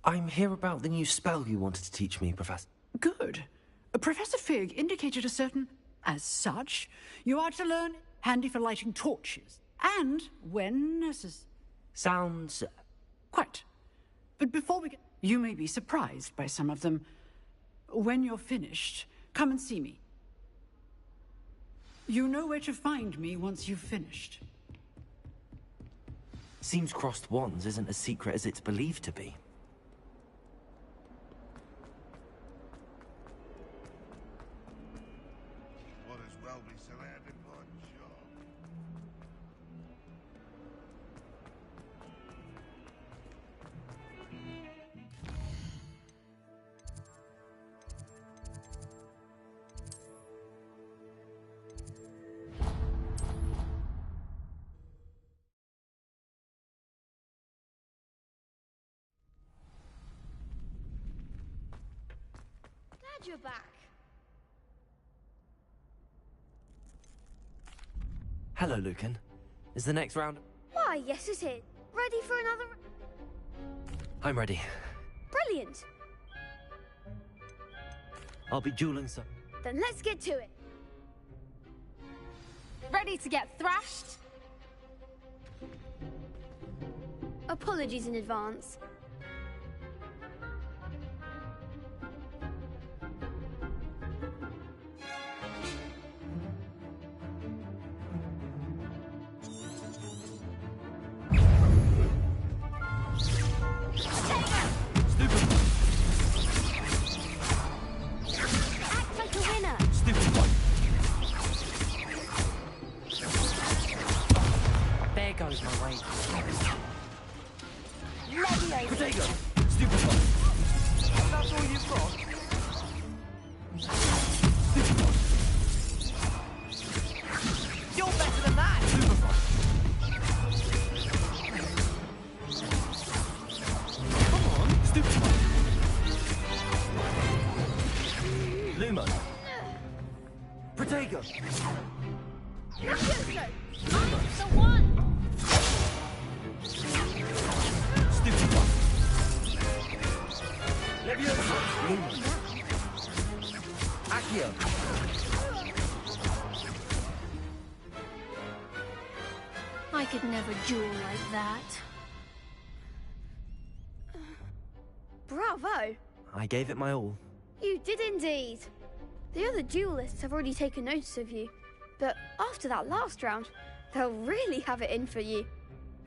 I'm here about the new spell you wanted to teach me, Professor. Good. Professor Fig indicated a certain... As such, you are to learn handy for lighting torches, and when necessary. Sounds... Quite. But before we get... You may be surprised by some of them. When you're finished, come and see me. You know where to find me once you've finished. Seems crossed wands isn't as secret as it's believed to be. What as well be surrounded by job. Glad you're back. Hello, Lucan. Is the next round... Why, yes it is. Ready for another... I'm ready. Brilliant. I'll be dueling some... Then let's get to it. Ready to get thrashed? Apologies in advance. Act like a winner. Stupid one. There goes my weight. Leviosa. Potato! Stupid one. That's all you've got? Stupid one. You're better than that! Stupid one. Come on! Stupid one. Luma. Protego. Leviosa. I'm the one. Stupid one. Leviosa. Luma. Accio. I could never duel like that. Bravo! I gave it my all. You did indeed. The other duelists have already taken notice of you, but after that last round, they'll really have it in for you.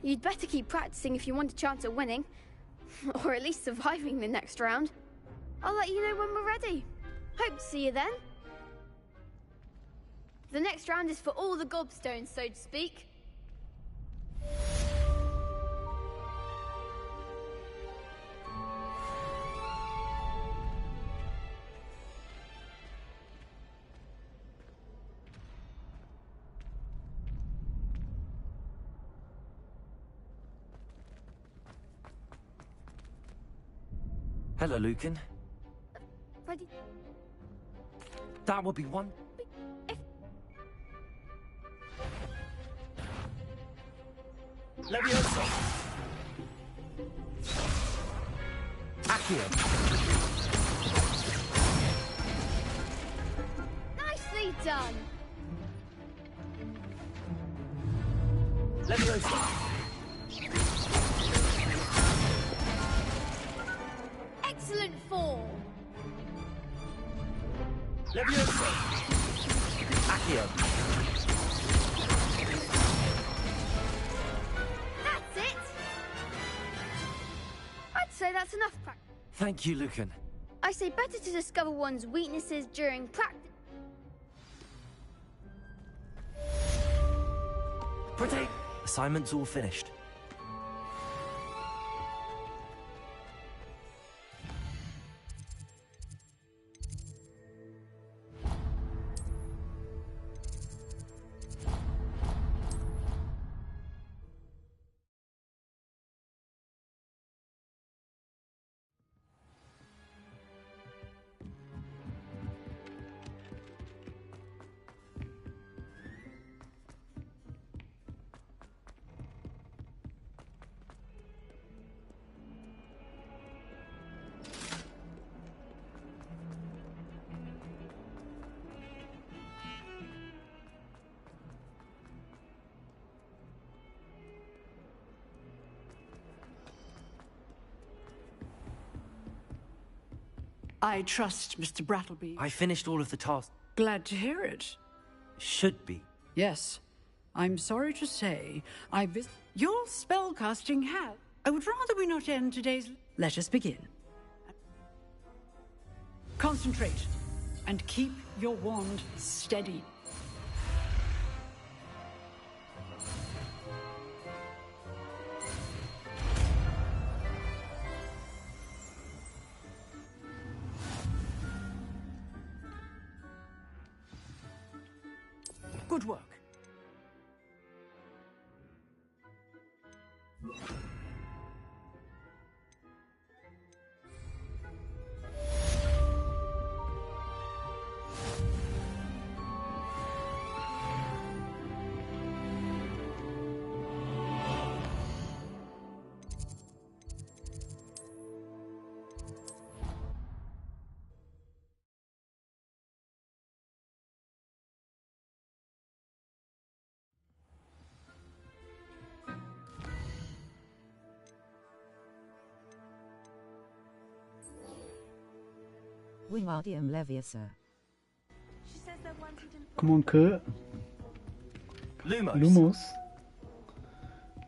You'd better keep practicing if you want a chance at winning, or at least surviving the next round. I'll let you know when we're ready. Hope to see you then. The next round is for all the gobstones, so to speak. Hello, Lucan. Ready? That would be one. Leviosa. Accio. Nicely done. Leviosa. Excellent form. Leviosa. Accio. That's it. I'd say that's enough practice. Thank you, Lucan. I say better to discover one's weaknesses during practice. Protect. Assignment's all finished. I trust Mr. Brattleby. I finished all of the tasks. Glad to hear it. Should be. Yes. I'm sorry to say, your spellcasting has... I would rather we not end today's... Let us begin. Concentrate, and keep your wand steady. Good work. Wingardium Leviosa. Come on, Kurt. Lumos.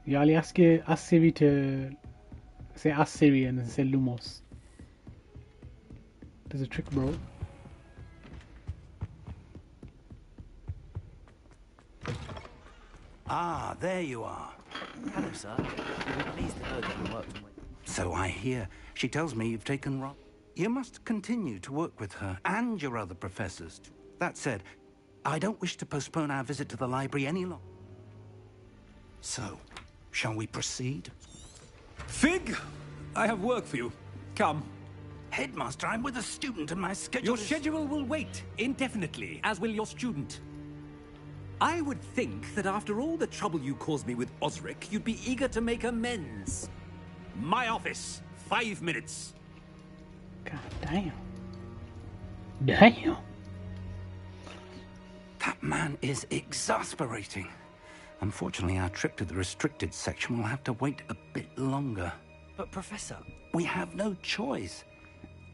Yeah, I'll ask Siri to ask Siri and then say Lumos. There's a trick, bro. Ah, there you are. Hello, sir. You'll be pleased to know that I worked on my... So I hear. She tells me you've taken Ron. You must continue to work with her and your other professors. That said, I don't wish to postpone our visit to the library any longer. So, shall we proceed? Fig, I have work for you. Come. Headmaster, I'm with a student and my schedule Your is... schedule will wait indefinitely, as will your student. I would think that after all the trouble you caused me with Osric, you'd be eager to make amends. My office, 5 minutes. God damn. Damn. That man is exasperating. Unfortunately, our trip to the restricted section will have to wait a bit longer. But, Professor... We have no choice.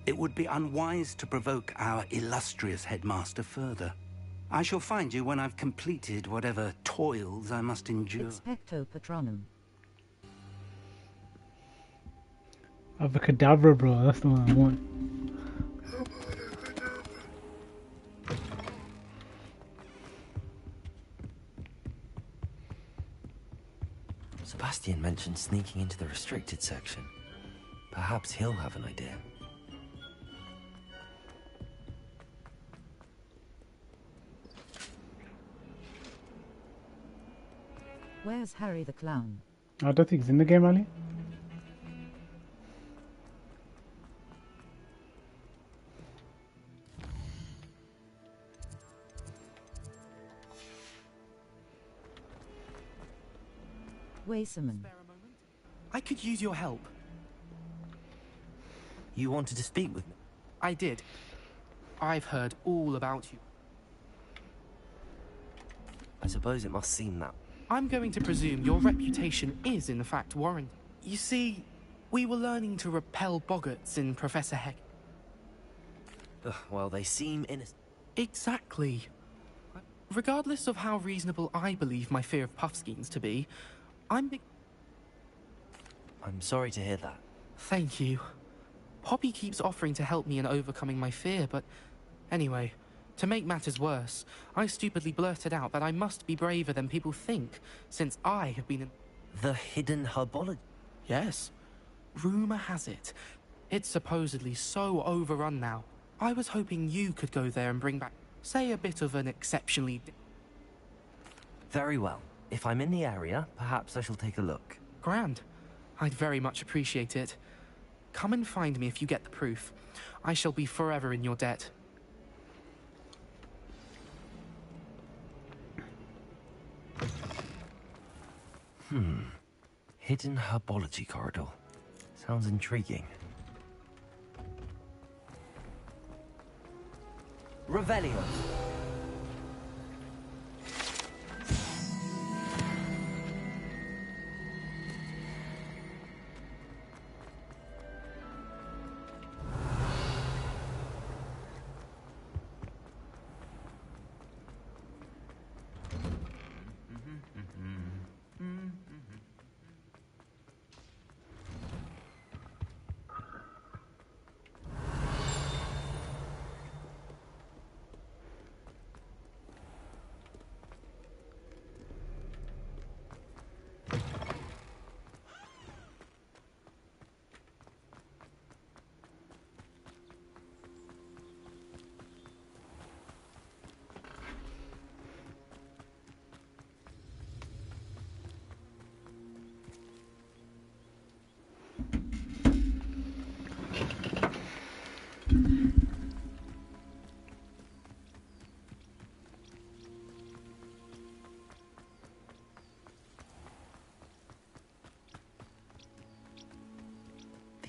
It would be unwise to provoke our illustrious headmaster further. I shall find you when I've completed whatever toils I must endure. Expecto Patronum. Avocadabra, bro. That's the one I want. Sebastian mentioned sneaking into the restricted section. Perhaps he'll have an idea. Where's Harry the Clown? I don't think he's in the game, Ali. Waserman. I could use your help. You wanted to speak with me? I did. I've heard all about you. I suppose it must seem that. I'm going to presume your reputation is in fact warranted. You see, we were learning to repel boggarts in Professor Heck. Well, they seem innocent. Exactly. Regardless of how reasonable I believe my fear of Puffskeins to be, I'm sorry to hear that. Thank you. Poppy keeps offering to help me in overcoming my fear, but anyway, to make matters worse, I stupidly blurted out that I must be braver than people think, since I have been in... The hidden herbology? Yes. Rumor has it. It's supposedly so overrun now. I was hoping you could go there and bring back, say, a bit of an exceptionally... Very well. If I'm in the area, perhaps I shall take a look. Grand. I'd very much appreciate it. Come and find me if you get the proof. I shall be forever in your debt. Hidden herbology corridor. Sounds intriguing. Revelio.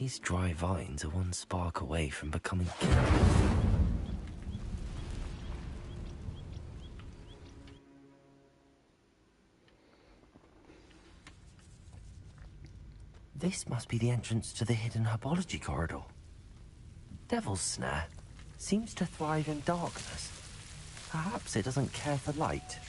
These dry vines are one spark away from becoming This must be the entrance to the hidden herbology corridor. Devil's Snare seems to thrive in darkness. Perhaps it doesn't care for light.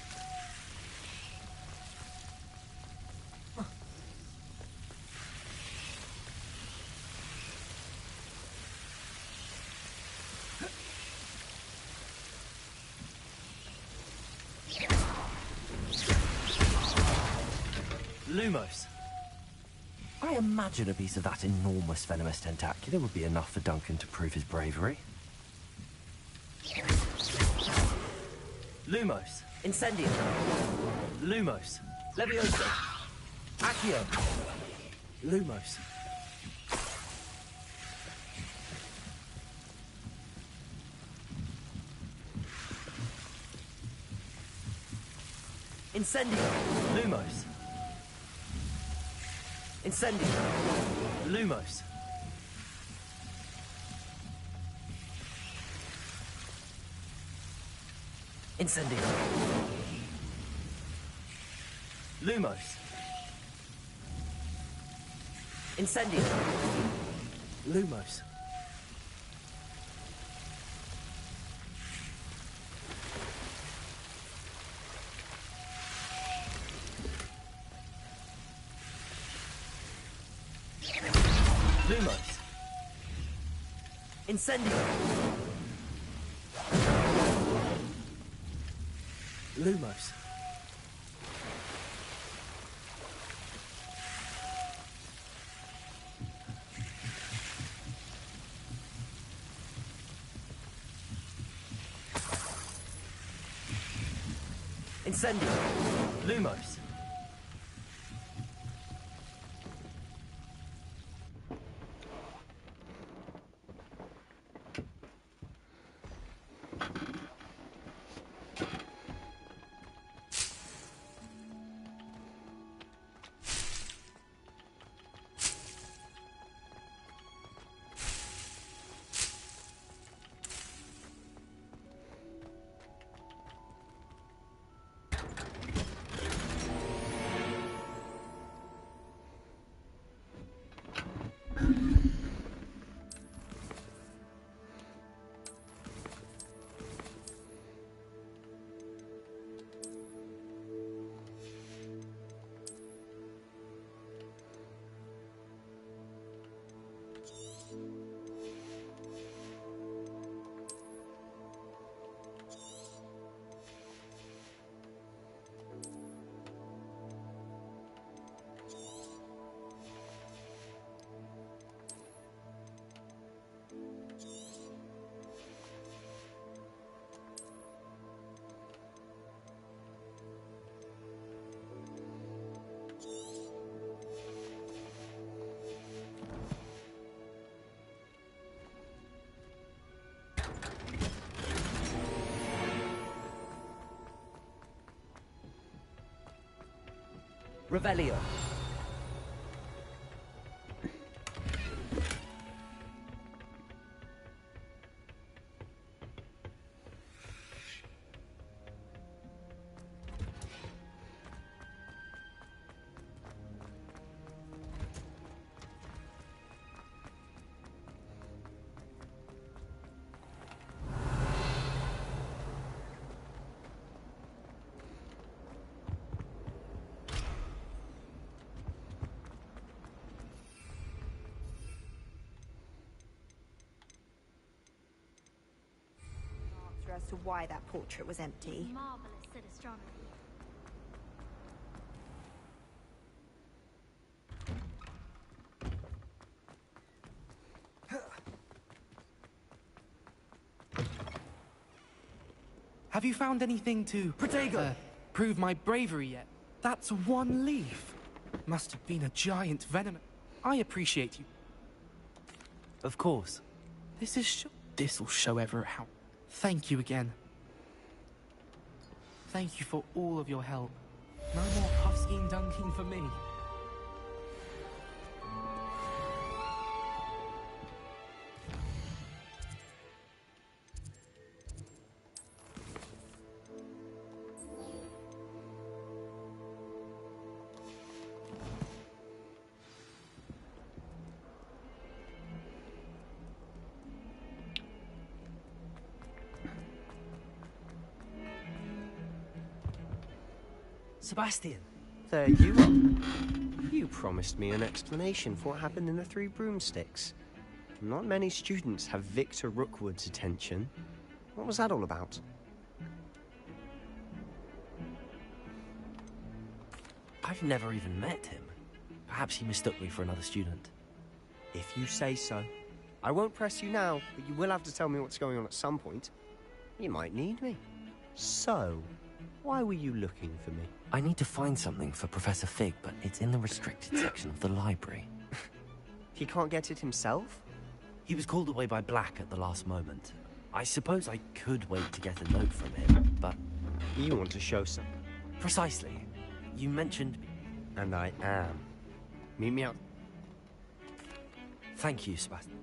Lumos. I imagine a piece of that enormous venomous tentacular would be enough for Duncan to prove his bravery. Lumos. Incendio. Lumos. Levioso. Accio. Lumos. Incendio. Lumos. Incendio. Lumos. Incendio. Lumos. Incendio. Lumos. Lumos. Incendio. Lumos. Incendio. Lumos. Revelio. As to why that portrait was empty. Marvelous at astronomy. Have you found anything to prove my bravery yet? That's one leaf. Must have been a giant venom. I appreciate you. Of course. This'll show Everett how. Thank you again. Thank you for all of your help. No more puffskein dunking for me. Sebastian! There you are. You promised me an explanation for what happened in the Three Broomsticks. Not many students have Victor Rookwood's attention. What was that all about? I've never even met him. Perhaps he mistook me for another student. If you say so. I won't press you now, but you will have to tell me what's going on at some point. You might need me. So, why were you looking for me? I need to find something for Professor Fig, but it's in the restricted section of the library. He can't get it himself? He was called away by Black at the last moment. I suppose I could wait to get a note from him, but... You want to show some? Precisely. You mentioned... And I am. Meet me out. Thank you, Sebastian.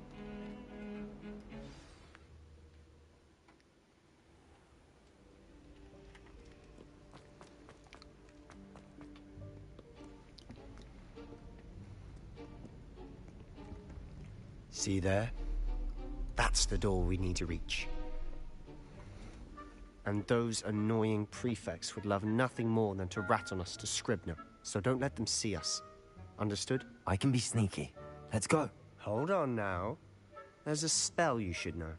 See there? That's the door we need to reach. And those annoying prefects would love nothing more than to rat on us to Scribner, so don't let them see us. Understood? I can be sneaky. Let's go. Hold on now. There's a spell you should know.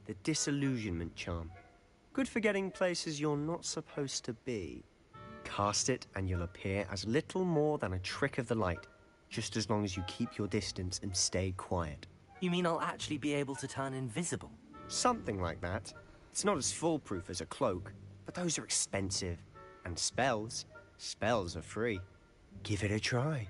The Disillusionment Charm. Good for getting places you're not supposed to be. Cast it and you'll appear as little more than a trick of the light, just as long as you keep your distance and stay quiet. You mean I'll actually be able to turn invisible? Something like that. It's not as foolproof as a cloak, but those are expensive. And spells are free. Give it a try.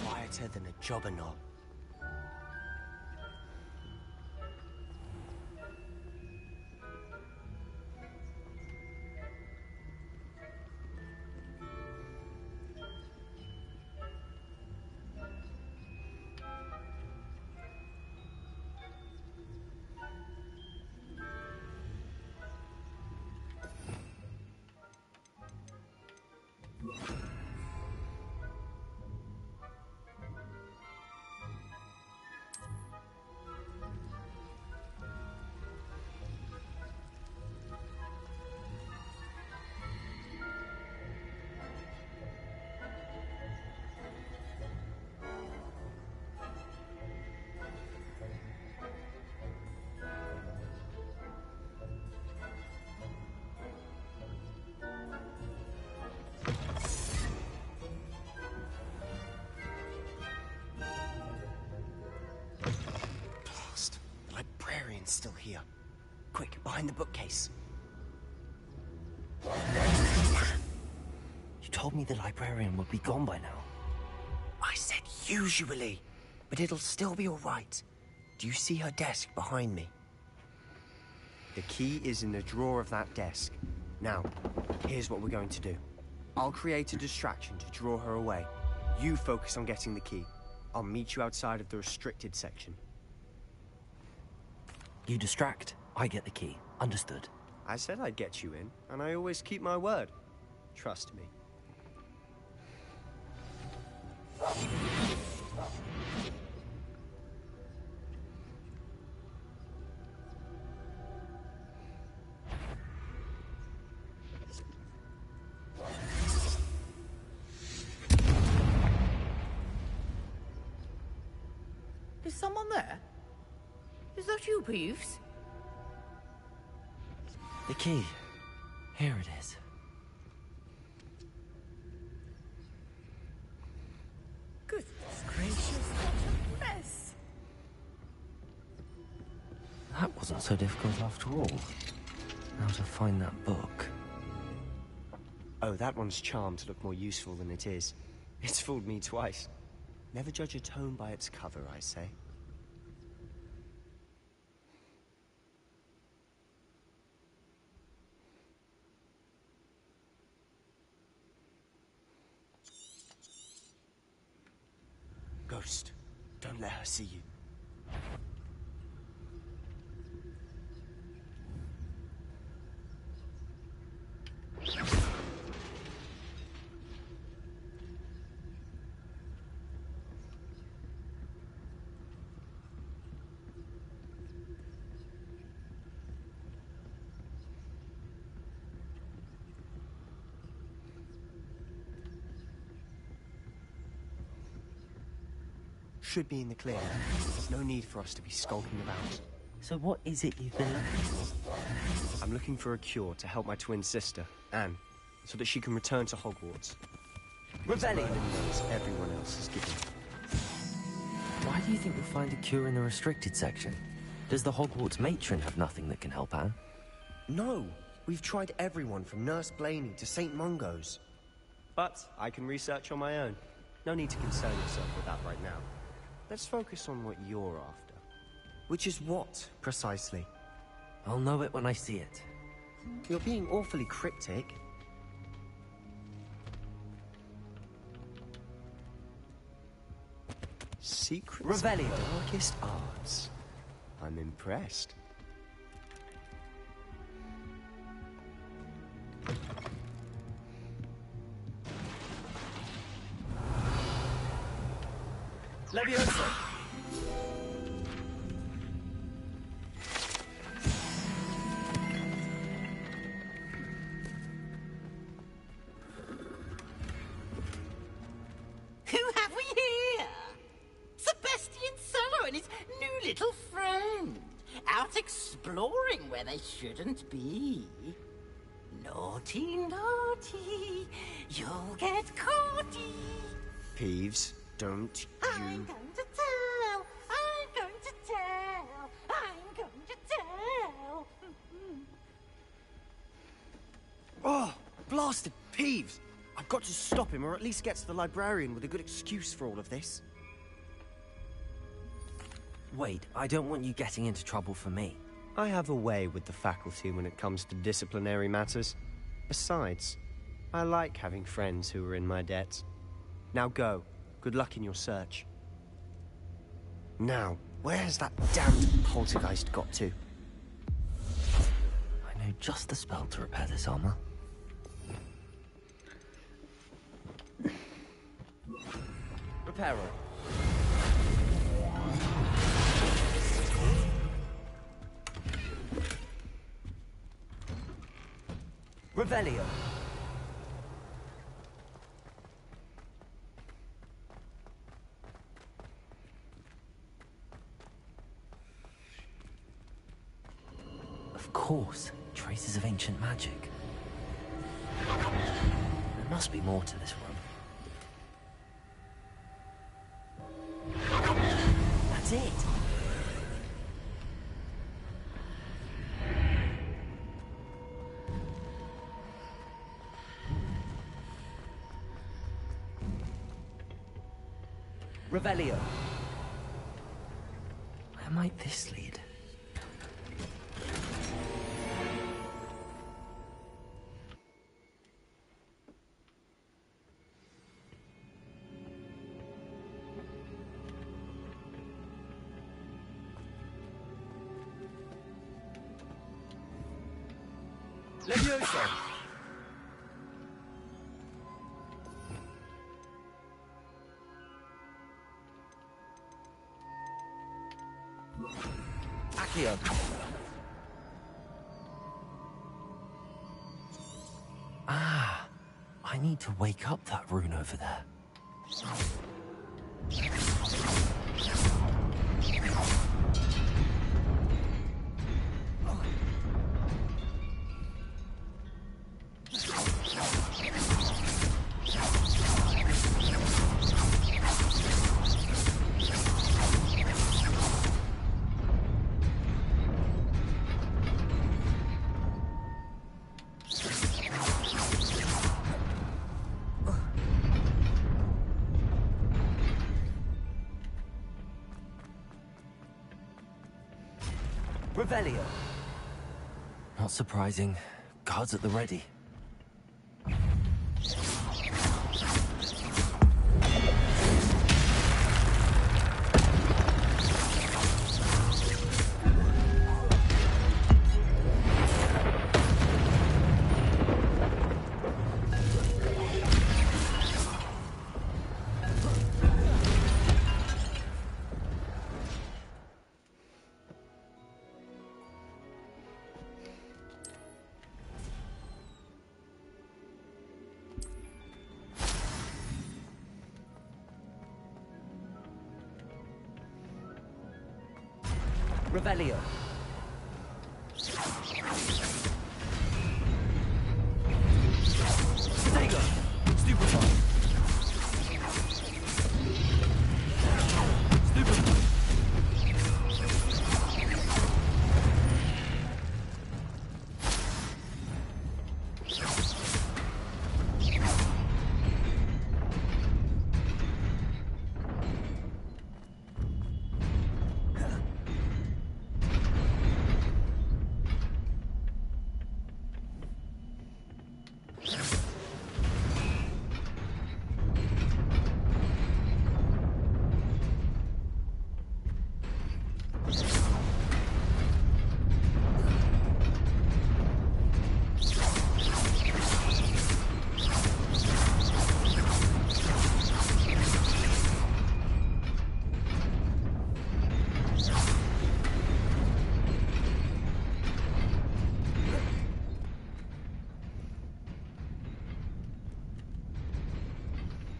Quieter than a jobberknoll. Still here. Quick, behind the bookcase. You told me the librarian would be gone by now. I said usually, but it'll still be all right. Do you see her desk behind me? The key is in the drawer of that desk. Now, here's what we're going to do. I'll create a distraction to draw her away. You focus on getting the key. I'll meet you outside of the restricted section. You distract, I get the key. Understood. I said I'd get you in, and I always keep my word. Trust me. Is someone there? Is that you, Peeves? The key. Here it is. Goodness gracious, what a mess. That wasn't so difficult after all. Now to find that book. Oh, that one's charmed to look more useful than it is. It's fooled me twice. Never judge a tome by its cover, I say. ghost. Don't let her see you. Should be in the clear. No need for us to be skulking about. So what is it you've been looking for? I'm looking for a cure to help my twin sister, Anne, so that she can return to Hogwarts. Rebellion! Knows everyone else is giving. Why do you think you'll find a cure in the restricted section? Does the Hogwarts matron have nothing that can help Anne? No! We've tried everyone from Nurse Blaney to St. Mungo's. But I can research on my own. No need to concern yourself with that right now. Let's focus on what you're after. Which is what, precisely? I'll know it when I see it. You're being awfully cryptic. Secrets Revelio. of darkest arts. I'm impressed. Leviosa! Who have we here? Sebastian Solo and his new little friend. Out exploring where they shouldn't be. Naughty, naughty, you'll get caughty. Peeves, don't I'm going to tell, I'm going to tell, I'm going to tell. Oh, blasted Peeves! I've got to stop him, or at least get to the librarian with a good excuse for all of this. Wait, I don't want you getting into trouble for me. I have a way with the faculty when it comes to disciplinary matters. Besides, I like having friends who are in my debt. Now go. Good luck in your search. Now, where has that damned poltergeist got to? I know just the spell to repair this armor. Repairer. Revelio. Of course, traces of ancient magic. There must be more to this room. That's it. Revelio. Where might this lead? Leviosa! Accio. Ah, I need to wake up that rune over there. Revelio. Not surprising. Guards at the ready. Revelio. Protego. Stupefy. Stupefy.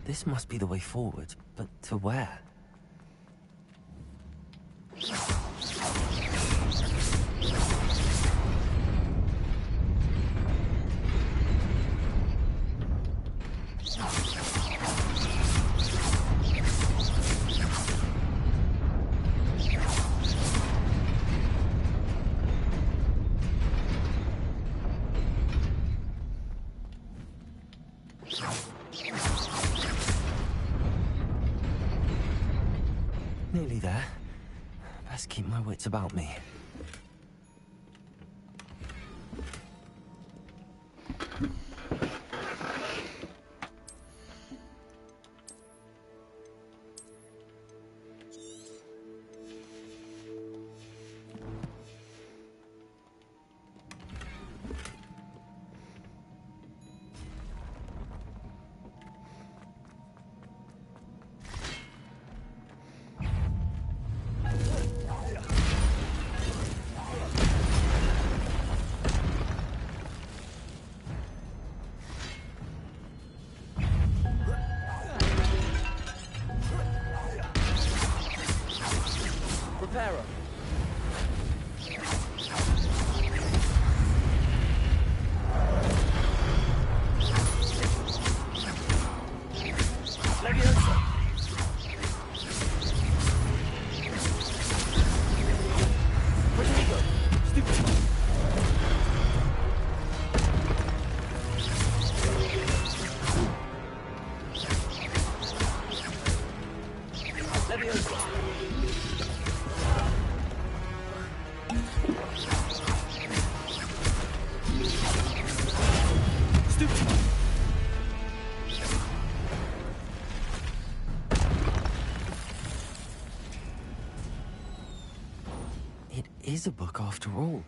This must be the way forward, but to where? Nearly there. Best keep my wits about me. Reparo. Leviosa. Protego. Stupid. Leviosa. It is a book after all.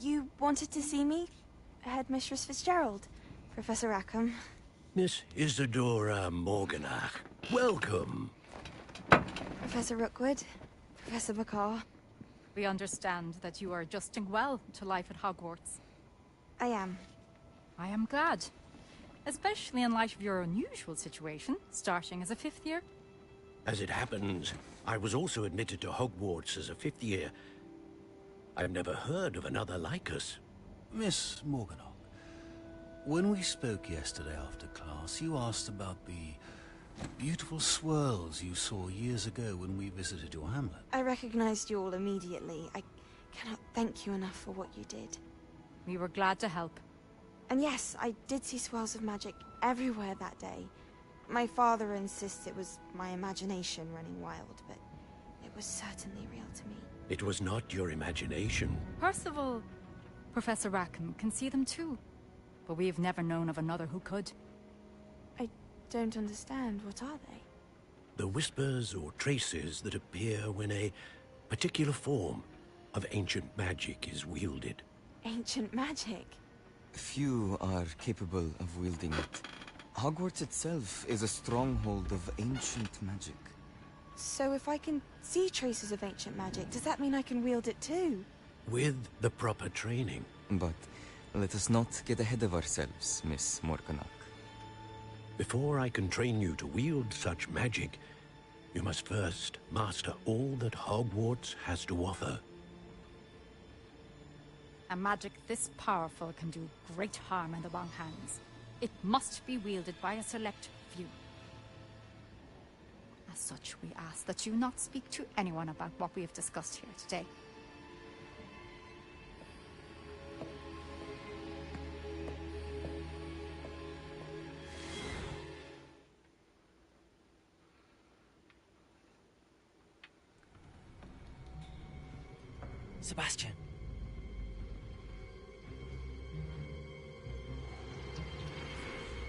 You wanted to see me? Headmistress Fitzgerald. Professor Rackham. Miss Isadora Morganach, welcome. Professor Rookwood. Professor McCaw. We understand that you are adjusting well to life at Hogwarts. I am. I am glad. Especially in light of your unusual situation, starting as a 5th year. As it happens, I was also admitted to Hogwarts as a 5th year. I've never heard of another like us. Miss Morganach, when we spoke yesterday after class, you asked about the beautiful swirls you saw years ago when we visited your hamlet. I recognized you all immediately. I cannot thank you enough for what you did. We were glad to help. And yes, I did see swirls of magic everywhere that day. My father insists it was my imagination running wild, but it was certainly real to me. It was not your imagination. Percival, Professor Rackham can see them too. But we have never known of another who could. I don't understand. What are they? The whispers or traces that appear when a particular form of ancient magic is wielded. Ancient magic? Few are capable of wielding it. Hogwarts itself is a stronghold of ancient magic. So if I can see traces of ancient magic, does that mean I can wield it too? With the proper training. But let us not get ahead of ourselves, Miss Morganach. Before I can train you to wield such magic, you must first master all that Hogwarts has to offer. A magic this powerful can do great harm in the wrong hands. It must be wielded by a select few. As such, we ask that you not speak to anyone about what we have discussed here today. Sebastian.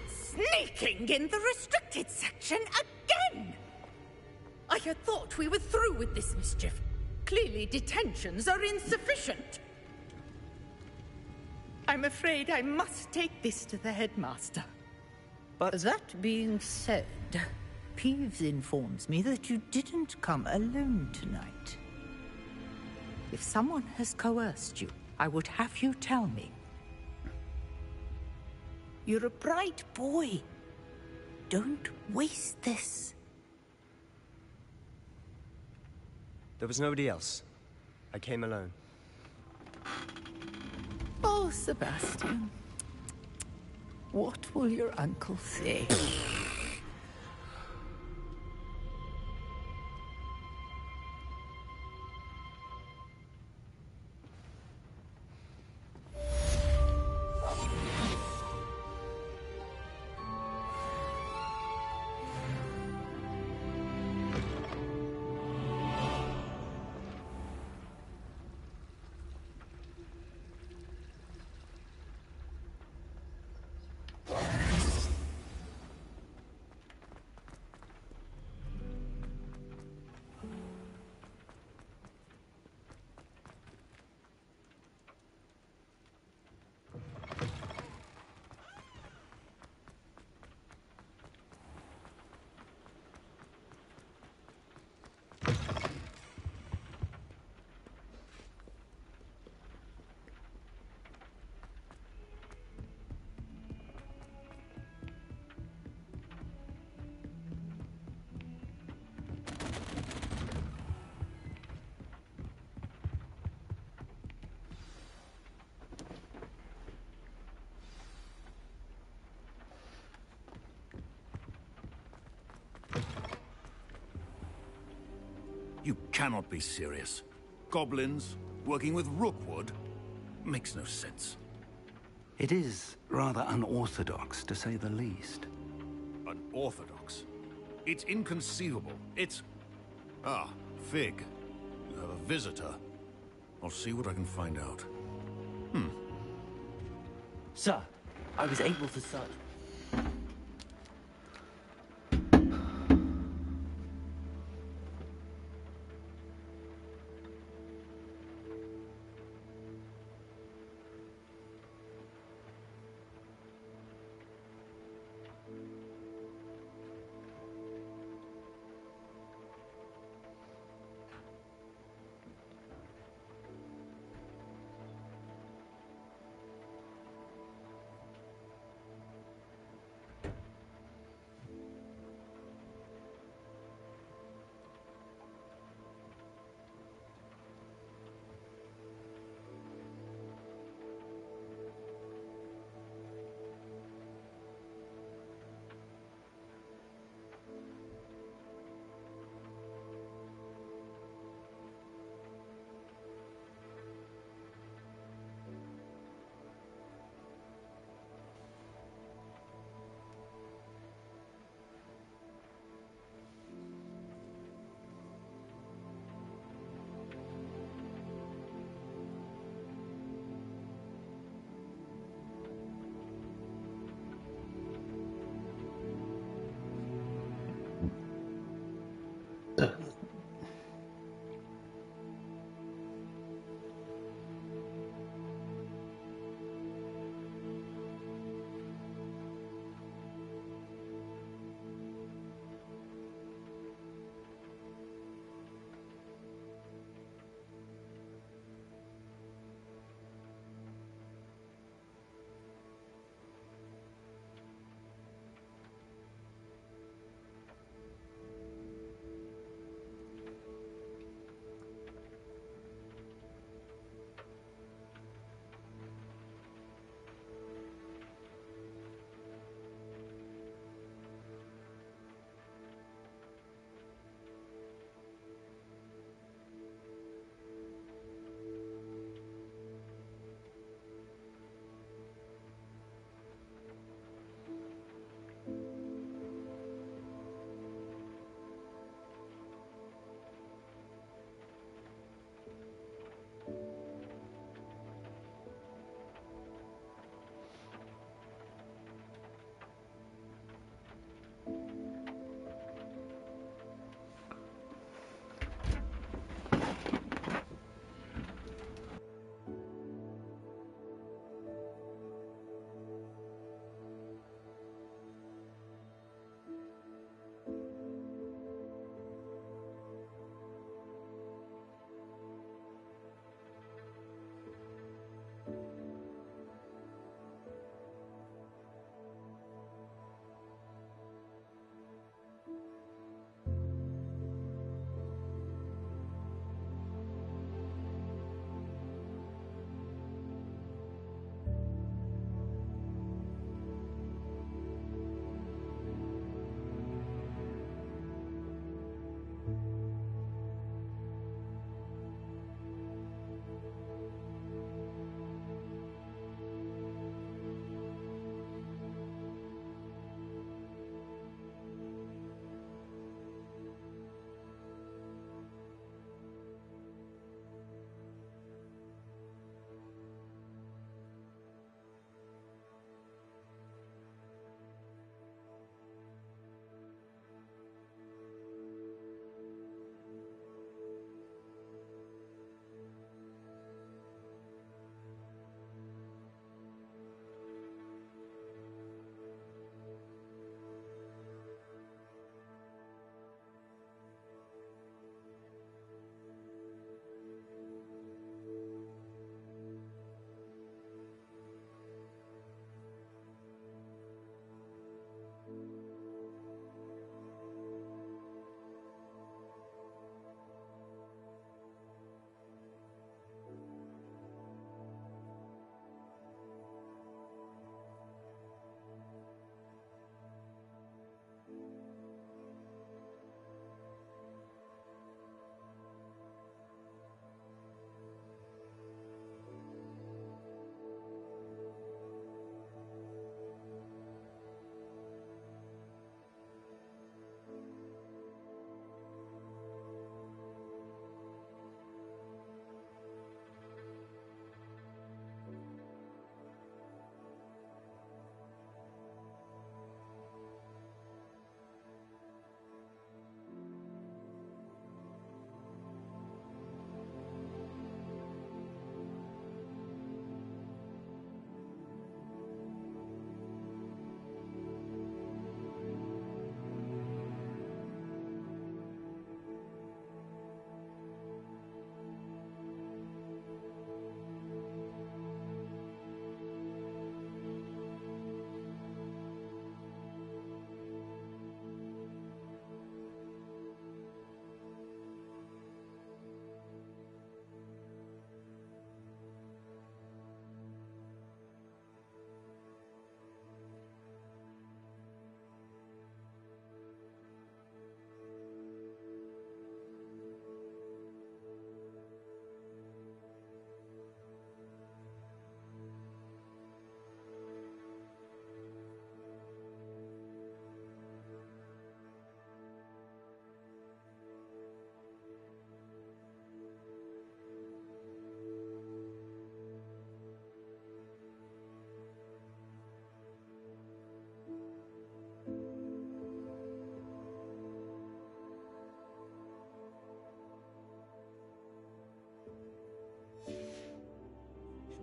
Sneaking in the restricted section again! I had thought we were through with this mischief. Clearly detentions are insufficient. I'm afraid I must take this to the headmaster. But that being said, Peeves informs me that you didn't come alone tonight. If someone has coerced you, I would have you tell me. You're a bright boy. Don't waste this. There was nobody else. I came alone. Oh, Sebastian. What will your uncle say? You cannot be serious. Goblins, working with Rookwood? Makes no sense. It is rather unorthodox, to say the least. Unorthodox? It's inconceivable. It's... Ah, Fig. You have a visitor. I'll see what I can find out. Sir, I was able to search.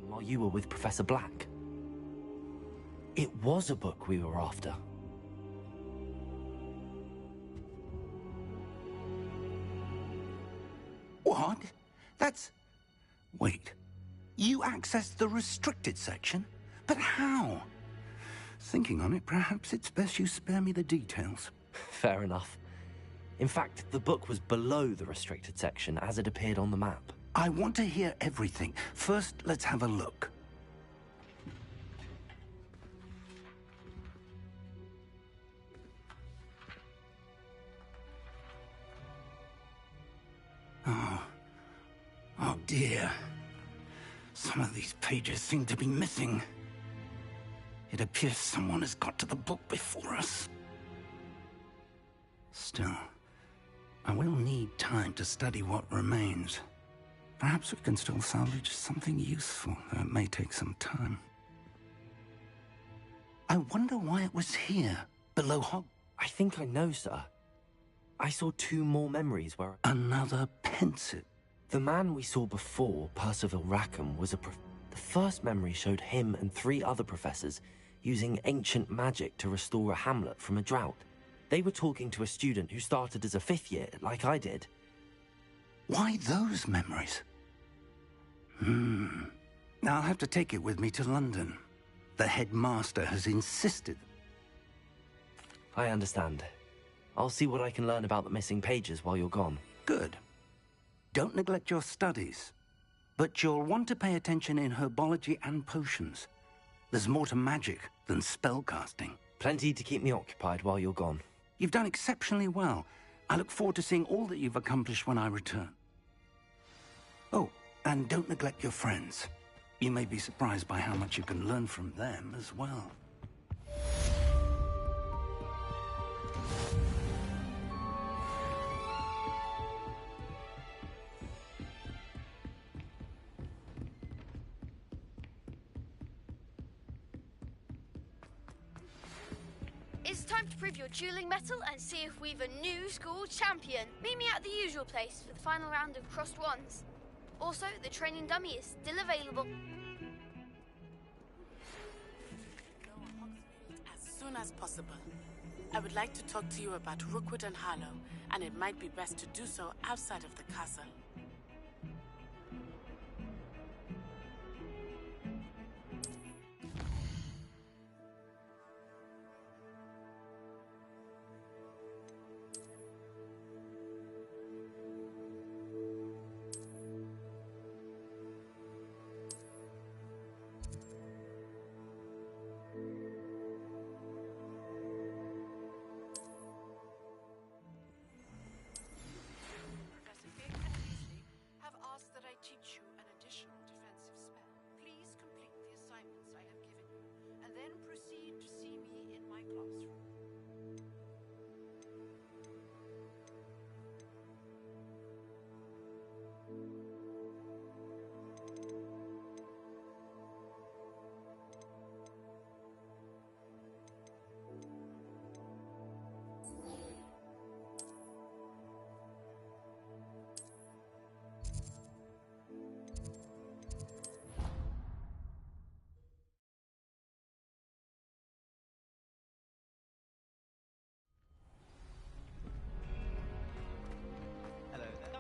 while you were with Professor Black. It was a book we were after. What? That's... Wait. You accessed the restricted section? But how? Thinking on it, perhaps it's best you spare me the details. Fair enough. In fact, the book was below the restricted section as it appeared on the map. I want to hear everything. First, let's have a look. Oh dear. Some of these pages seem to be missing. It appears someone has got to the book before us. Still, I will need time to study what remains. Perhaps we can still salvage something useful, though it may take some time. I wonder why it was here, below Hogwarts. I think I know, sir. I saw 2 more memories where... Another pensive. The man we saw before, Percival Rackham, was a The first memory showed him and 3 other professors using ancient magic to restore a hamlet from a drought. They were talking to a student who started as a 5th year, like I did. Why those memories? I'll have to take it with me to London. The headmaster has insisted. I understand. I'll see what I can learn about the missing pages while you're gone. Good. Don't neglect your studies. But you'll want to pay attention in herbology and potions. There's more to magic than spellcasting. Plenty to keep me occupied while you're gone. You've done exceptionally well. I look forward to seeing all that you've accomplished when I return. Oh, and don't neglect your friends. You may be surprised by how much you can learn from them as well. It's time to prove your dueling mettle and see if we've a new school champion. Meet me at the usual place for the final round of crossed wands. Also, the training dummy is still available. As soon as possible. I would like to talk to you about Rookwood and Harlow, and it might be best to do so outside of the castle.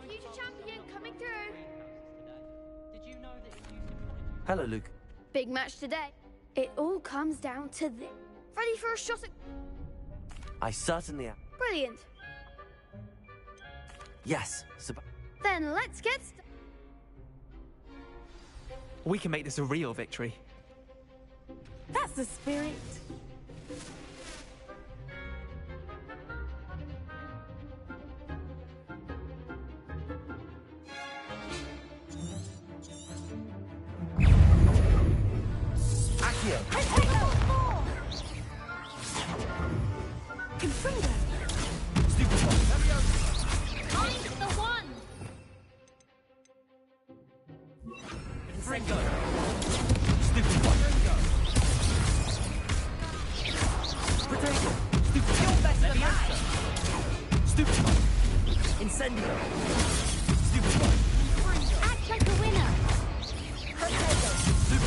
Future champion coming through. Hello, Luke. Big match today. It all comes down to this. Ready for a shot at... I certainly am. Brilliant. Yes, Then let's get started. We can make this a real victory. That's the spirit. Accio! Confringo! Stupid one! Find the one! Confringo! Stupid one! Potato! Stupid one! You're better than that! Stupid one! Incendio! Stupid one! Act like a winner! Stupid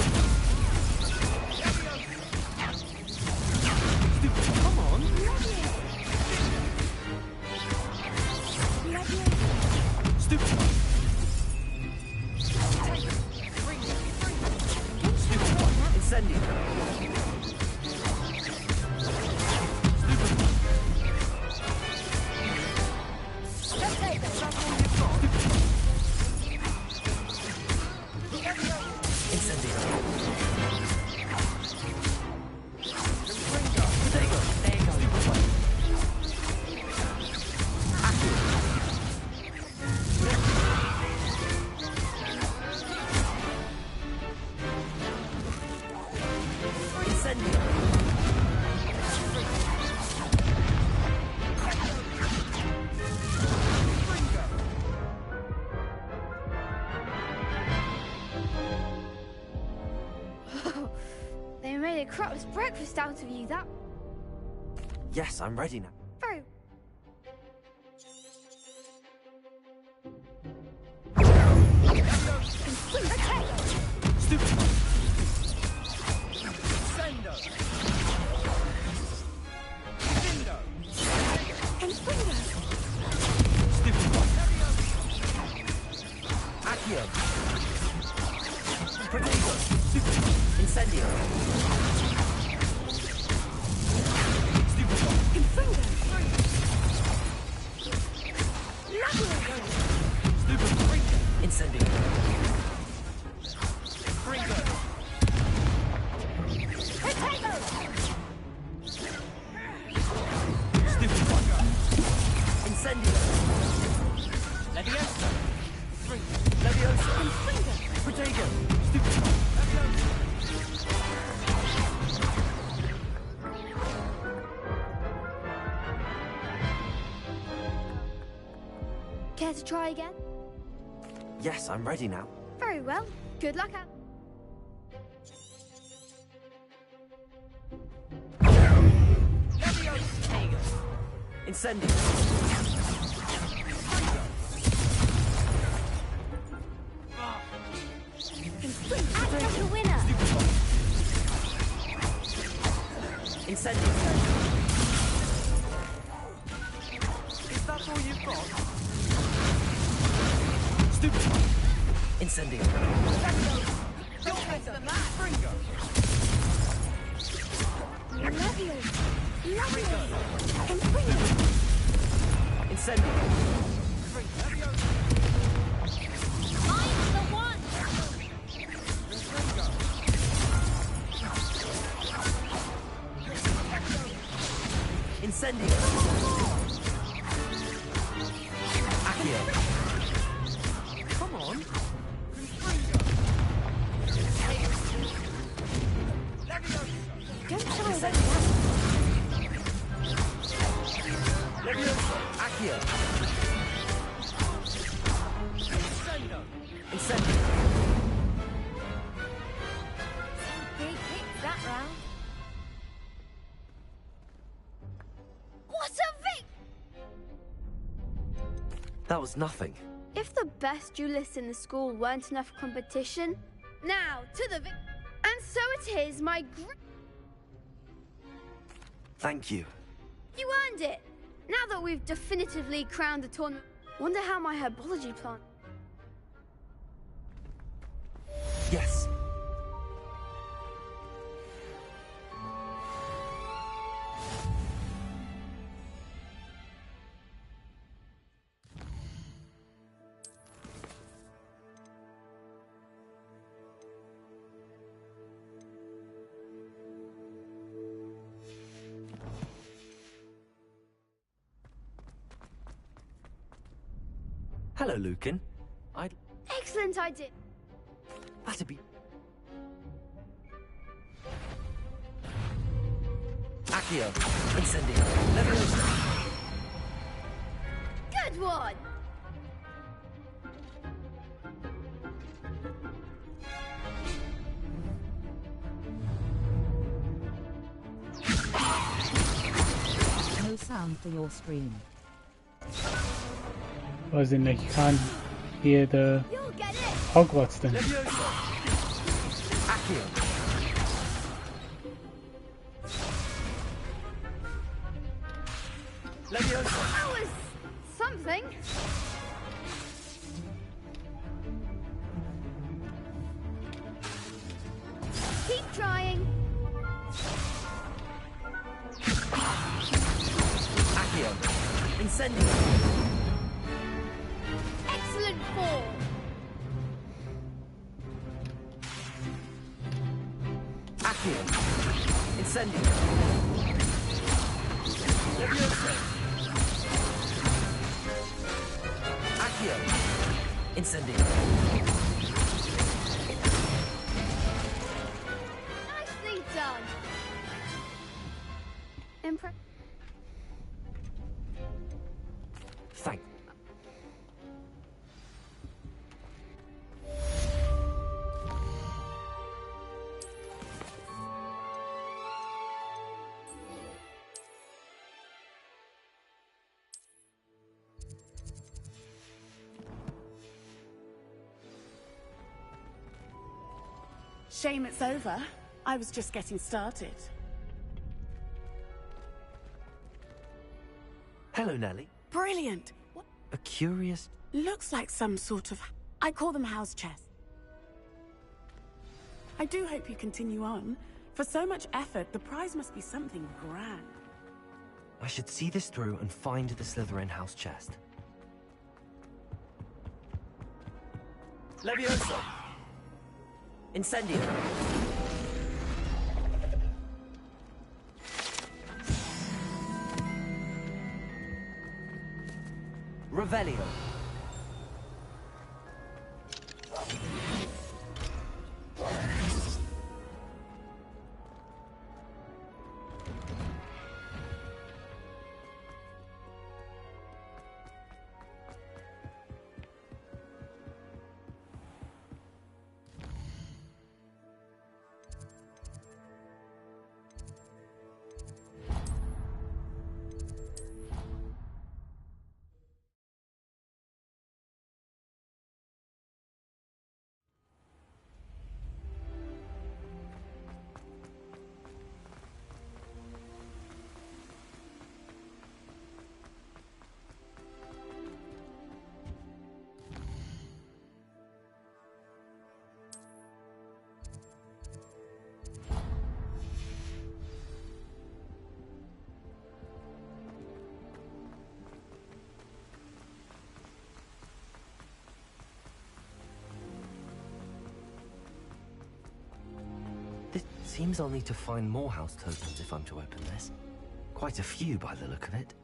made a crup's breakfast out of you, that... Yes, I'm ready now. Very... Stupid! Sendo! Stupid one! Accio! Protego! Incendio! Stupid one! Stupid one! Incendio! Stupid one! Incendio! Leviosa! Leviosa! Protego! Stupid one! Care to try again? Yes, I'm ready now. Very well. Good luck out. Incendio! Act like a winner. Incendio! Is that all you've got? Stupid one! Incendio! You're better than that. Fringo! Lovely. Incendio! I'm the one! Incendio! Accio! Come on. Don't try that. Leviosa! Accio! Incendio! Big hits that round. What a vic! That was nothing. If the best duelists in the school weren't enough competition, now to the vic... And so it is, my Thank you. You earned it! Now that we've definitively crowned the tournament, wonder how my herbology plant... Yes. Hello, Lucan. Excellent idea! That'd be... Accio! Incendio! Leviosa! Good one! No sound for your stream. As in, like, you can't hear the Hogwarts then. Leviosa! Accio! Leviosa! That was something. Keep trying. Accio! Incendio! Excellent form. Accio! Incendio! Leviosa! Accio! Incendio! Nicely done. Thank... Shame it's over. I was just getting started. Hello, Nellie. Brilliant! What? A curious... Looks like some sort of... I call them house chests. I do hope you continue on. For so much effort, the prize must be something grand. I should see this through and find the Slytherin house chest. Levioso! Incendio! Revelio! This seems I'll need to find more house tokens if I'm to open this. Quite a few by the look of it.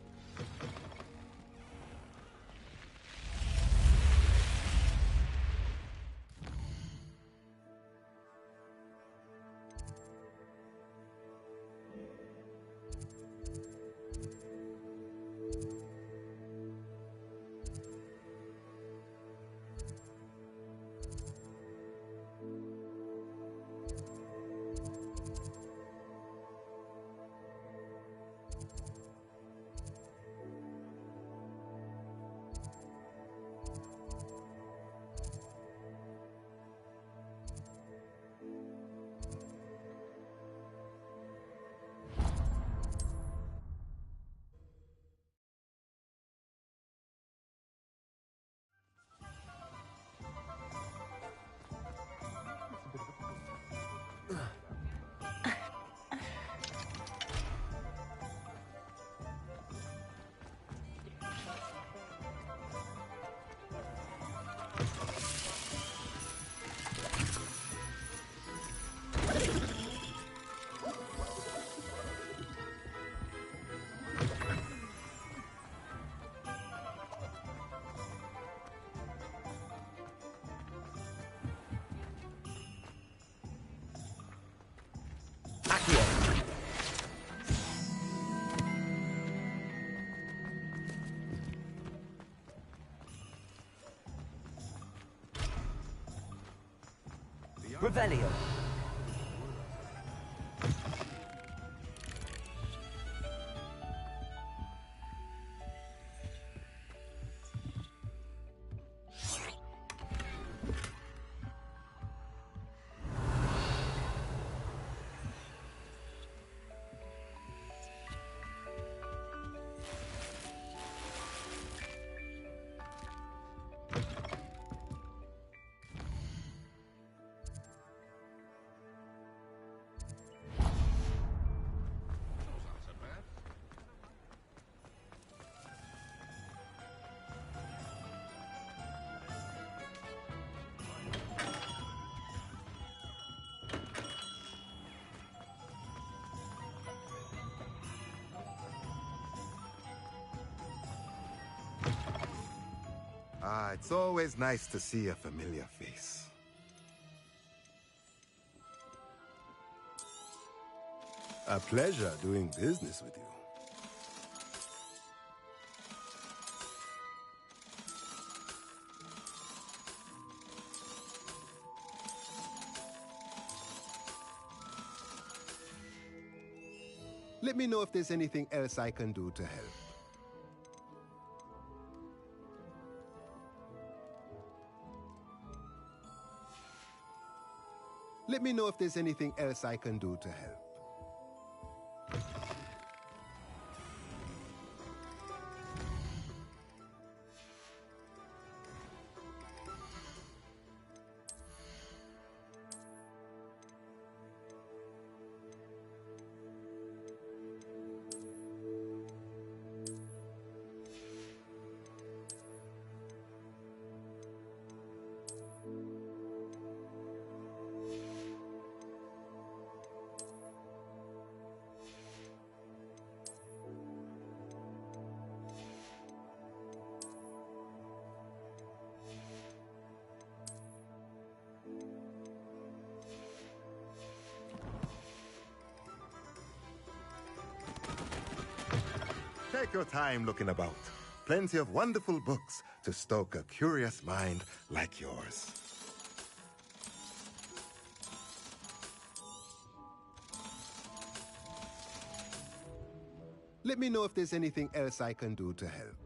Revelio. Ah, it's always nice to see a familiar face. A pleasure doing business with you. Let me know if there's anything else I can do to help. Let me know if there's anything else I can do to help. Take your time looking about. Plenty of wonderful books to stoke a curious mind like yours. Let me know if there's anything else I can do to help.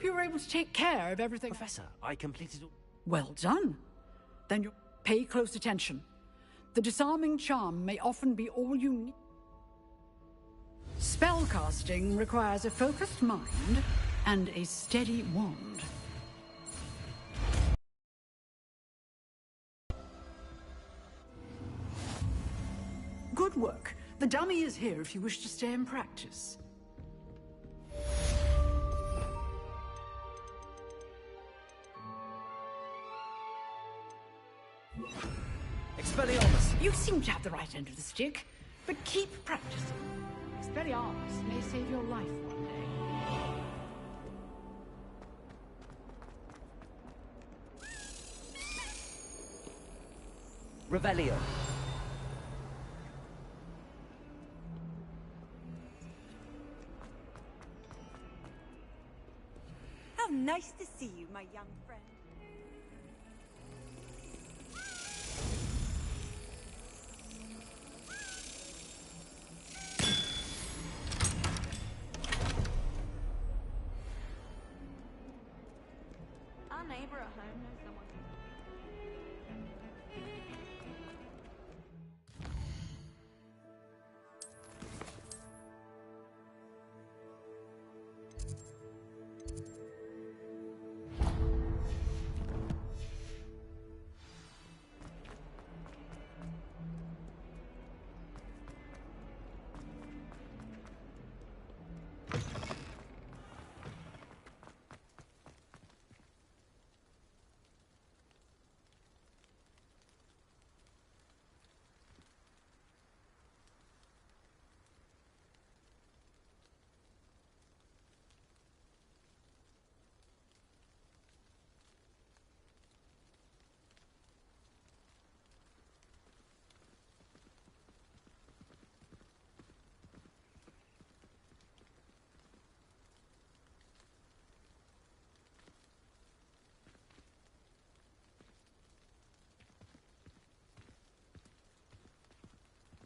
you were able to take care of everything. Professor, I completed all... Well done. Then you pay close attention. The disarming charm may often be all you need. Spellcasting requires a focused mind and a steady wand. Good work. The dummy is here if you wish to stay and practice. Expelliarmus! You seem to have the right end of the stick, but keep practicing. Expelliarmus may save your life one day. Revelio. How nice to see you, my young friend. Our neighbor at home knows someone who's...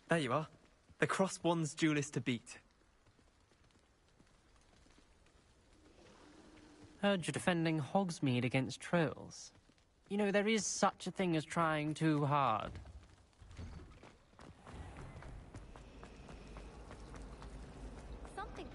There you are. The Crosswands duelist to beat. Heard you're defending Hogsmeade against trolls. You know, there is such a thing as trying too hard. Something,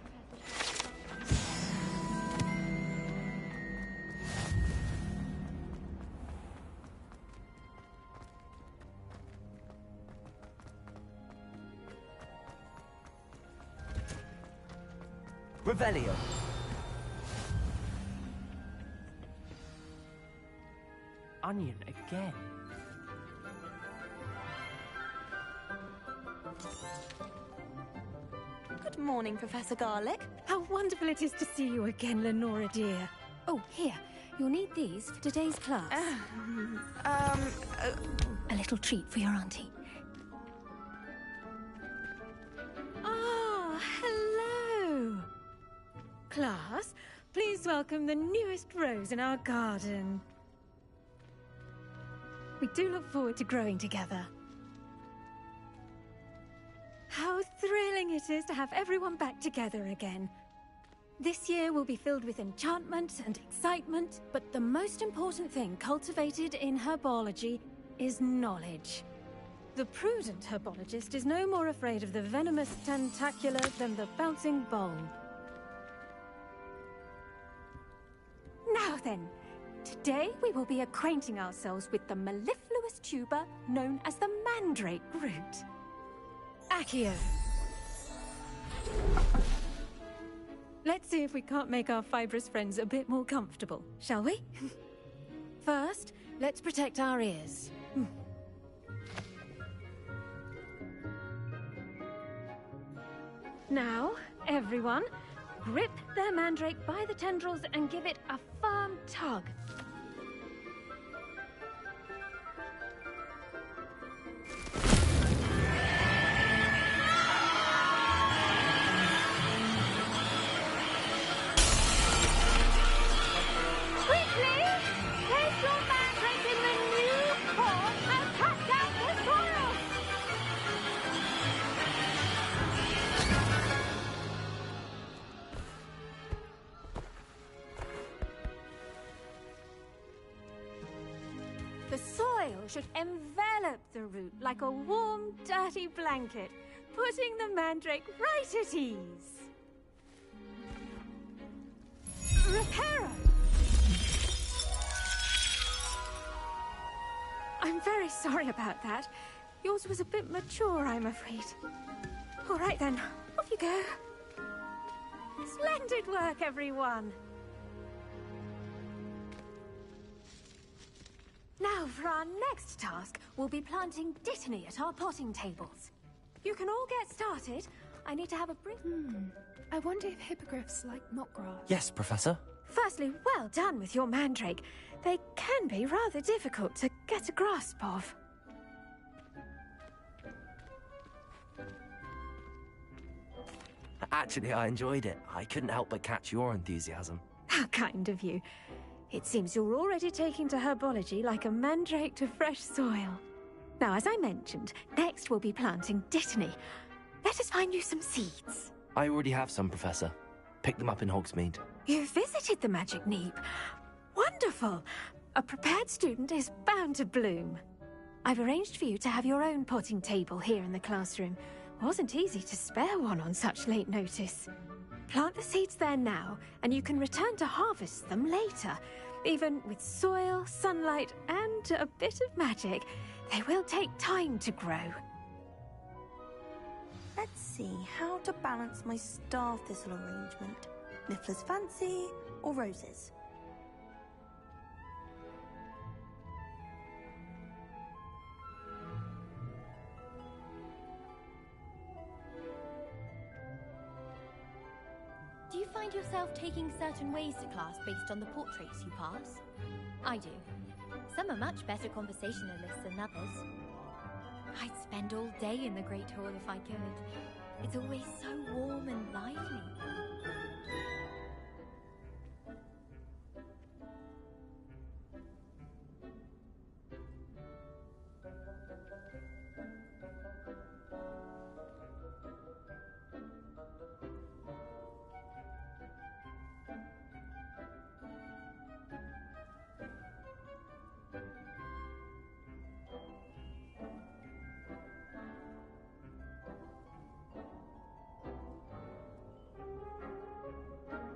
Revelio. Onion again. Good morning, Professor Garlick. How wonderful it is to see you again, Lenora dear. Oh, here. You'll need these for today's class. A little treat for your auntie. Ah, hello. Class, please welcome the newest rose in our garden. We do look forward to growing together. How thrilling it is to have everyone back together again. This year will be filled with enchantment and excitement, but the most important thing cultivated in herbology is knowledge. The prudent herbologist is no more afraid of the venomous tentacula than the bouncing bulb. Now then, today we will be acquainting ourselves with the mellifluous tuber known as the mandrake root. Accio. Let's see if we can't make our fibrous friends a bit more comfortable, shall we? First, let's protect our ears. Now, everyone, grip their mandrake by the tendrils and give it a firm tug. Quickly! Place your mandrake in the new form and cut down the soil! soil should envelop the root like a warm, dirty blanket, putting the mandrake right at ease. Reparo! I'm very sorry about that. Yours was a bit mature, I'm afraid. All right then, off you go. Splendid work, everyone. Now, for our next task, we'll be planting dittany at our potting tables. You can all get started. I need to have a brief... I wonder if hippogriffs like mock grass. Yes, Professor. Firstly, well done with your mandrake. They can be rather difficult to get a grasp of. Actually, I enjoyed it. I couldn't help but catch your enthusiasm. How kind of you. It seems you're already taking to herbology like a mandrake to fresh soil. Now, as I mentioned, next we'll be planting dittany. Let us find you some seeds. I already have some, Professor. Picked them up in Hogsmeade. You visited the Magic Neep. Wonderful. A prepared student is bound to bloom. I've arranged for you to have your own potting table here in the classroom. Wasn't easy to spare one on such late notice. Plant the seeds there now, and you can return to harvest them later. Even with soil, sunlight, and a bit of magic, they will take time to grow. Let's see how to balance my star thistle arrangement. Niffler's fancy or roses? Do you find yourself taking certain ways to class based on the portraits you pass? I do. Some are much better conversationalists than others. I'd spend all day in the Great Hall if I could. It's always so warm and lively.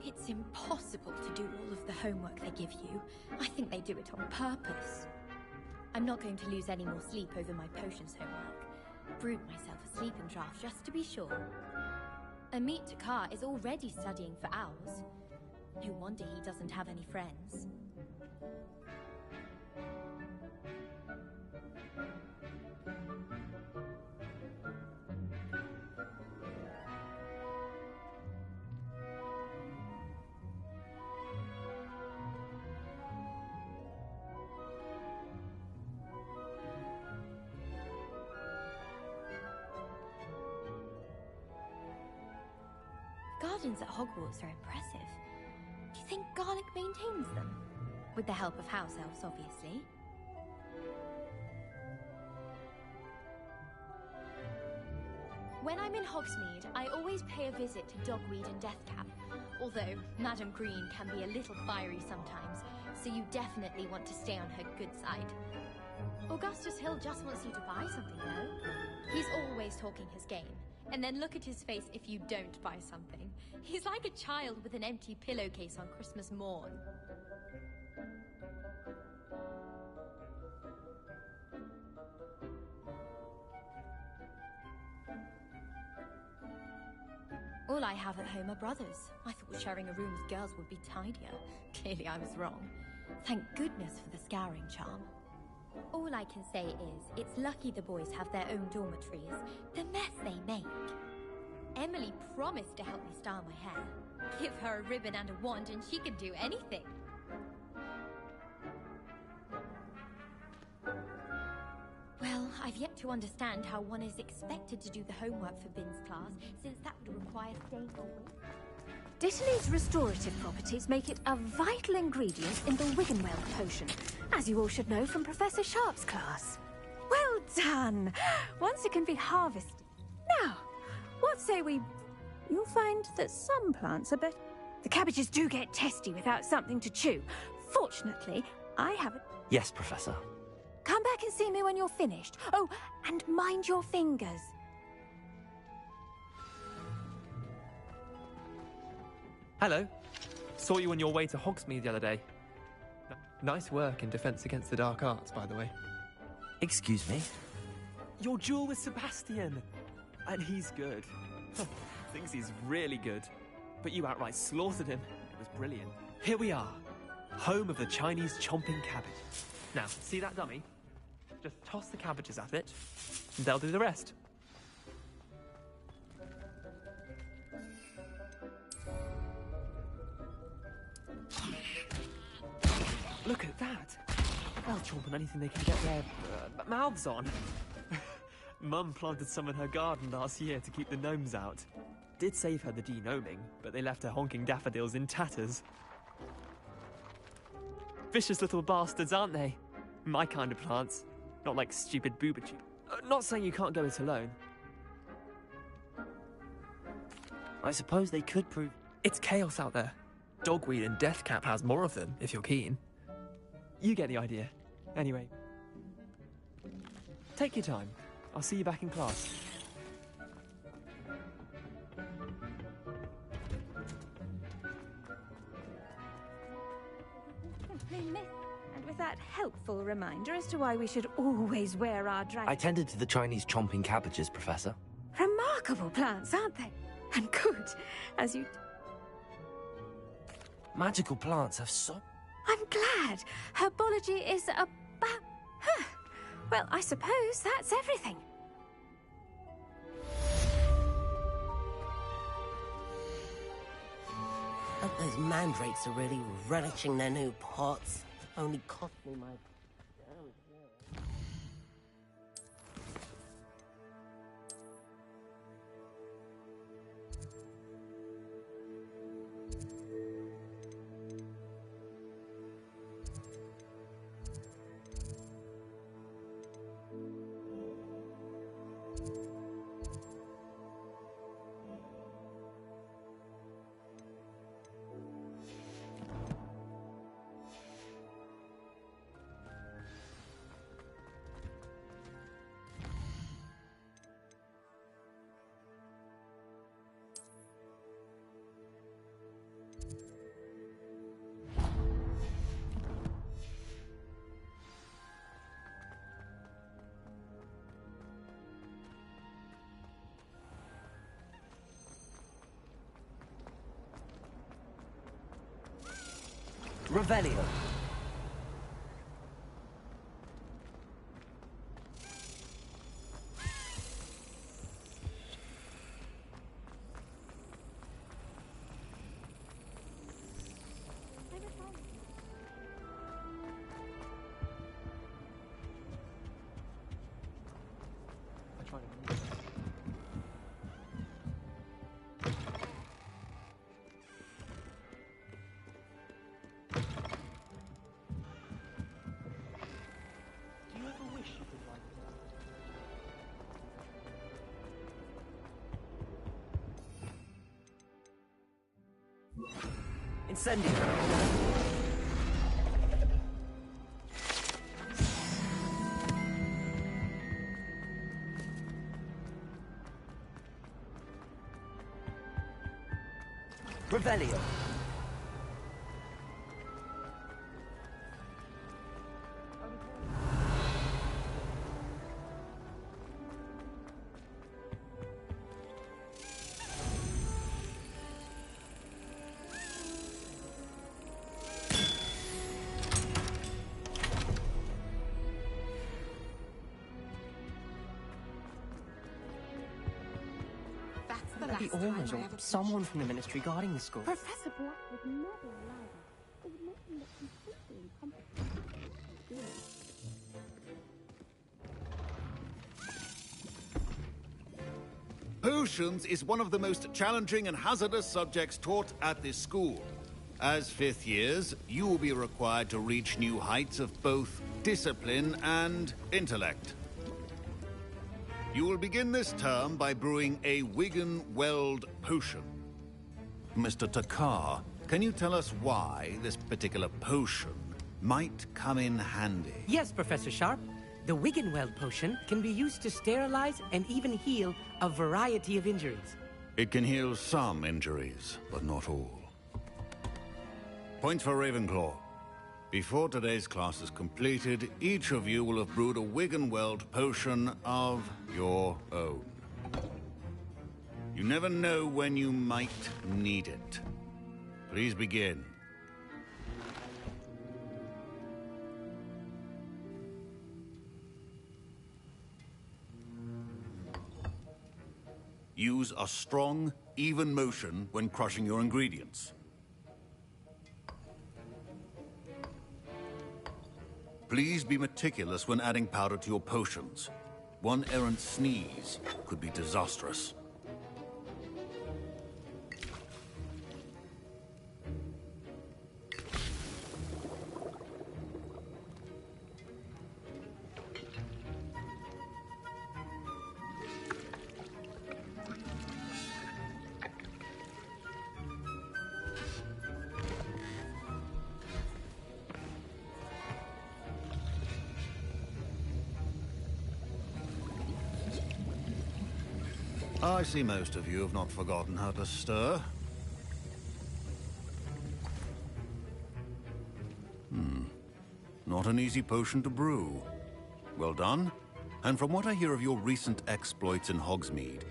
It's impossible to do all of the homework they give you. I think they do it on purpose. I'm not going to lose any more sleep over my potions homework. Brewed myself a sleeping draft just to be sure. Amit Takar is already studying for owls. No wonder he doesn't have any friends. Gardens at Hogwarts are impressive. Do you think Garlic maintains them? With the help of house elves, obviously. When I'm in Hogsmeade, I always pay a visit to Dogweed and Deathcap. Although Madame Green can be a little fiery sometimes, so you definitely want to stay on her good side. Augustus Hill just wants you to buy something, though. He's always talking his game. And then look at his face if you don't buy something. He's like a child with an empty pillowcase on Christmas morn. All I have at home are brothers. I thought sharing a room with girls would be tidier. Clearly I was wrong. Thank goodness for the scouring charm. All I can say is, it's lucky the boys have their own dormitories. The mess they make. Emily promised to help me style my hair. Give her a ribbon and a wand and she can do anything. Well, I've yet to understand how one is expected to do the homework for Bin's class, since that would require staying awake. Dittany's restorative properties make it a vital ingredient in the Wiggenweld potion, as you all should know from Professor Sharp's class. Well done! Once it can be harvested. Now, what say we... You'll find that some plants are better. The cabbages do get testy without something to chew. Fortunately, I have a... Yes, Professor. Come back and see me when you're finished. Oh, and mind your fingers. Hello. Saw you on your way to Hogsmeade the other day. Nice work in Defense Against the Dark Arts, by the way. Excuse me? Your duel with Sebastian! And he's good. Thinks he's really good. But you outright slaughtered him. It was brilliant. Here we are. Home of the Chinese chomping cabbage. Now, see that dummy? Just toss the cabbages at it, and they'll do the rest. Look at that! They'll chomp on anything they can get their mouths on. Mum planted some in her garden last year to keep the gnomes out. Did save her the de-gnoming, but they left her honking daffodils in tatters. Vicious little bastards, aren't they? My kind of plants. Not like stupid boobachu. Not saying you can't go it alone. I suppose they could prove... It's chaos out there. Dogweed and Deathcap has more of them, if you're keen. You get the idea. Anyway. Take your time. I'll see you back in class. And with that helpful reminder as to why we should always wear our I tended to the Chinese chomping cabbages, Professor. Remarkable plants, aren't they? And good, as you... Magical plants have so... I'm glad. Herbology is about... Huh. Well, I suppose that's everything. Hope those mandrakes are really relishing their new pots. Only cost me my... Revelio. Incendio. Revelio. The owners or someone from the ministry guarding the school. Professor Black would never allow that. It would make him look completely incompetent. Potions is one of the most challenging and hazardous subjects taught at this school. As fifth years, you will be required to reach new heights of both discipline and intellect. You will begin this term by brewing a Wigan Weld potion. Mr. Takar, can you tell us why this particular potion might come in handy? Yes, Professor Sharp. The Wiggenweld potion can be used to sterilize and even heal a variety of injuries. It can heal some injuries, but not all. Points for Ravenclaw. Before today's class is completed, each of you will have brewed a Wiggenweld potion of your own. You never know when you might need it. Please begin. Use a strong, even motion when crushing your ingredients. Please be meticulous when adding powder to your potions. One errant sneeze could be disastrous. I see most of you have not forgotten how to stir. Not an easy potion to brew. Well done. And from what I hear of your recent exploits in Hogsmeade,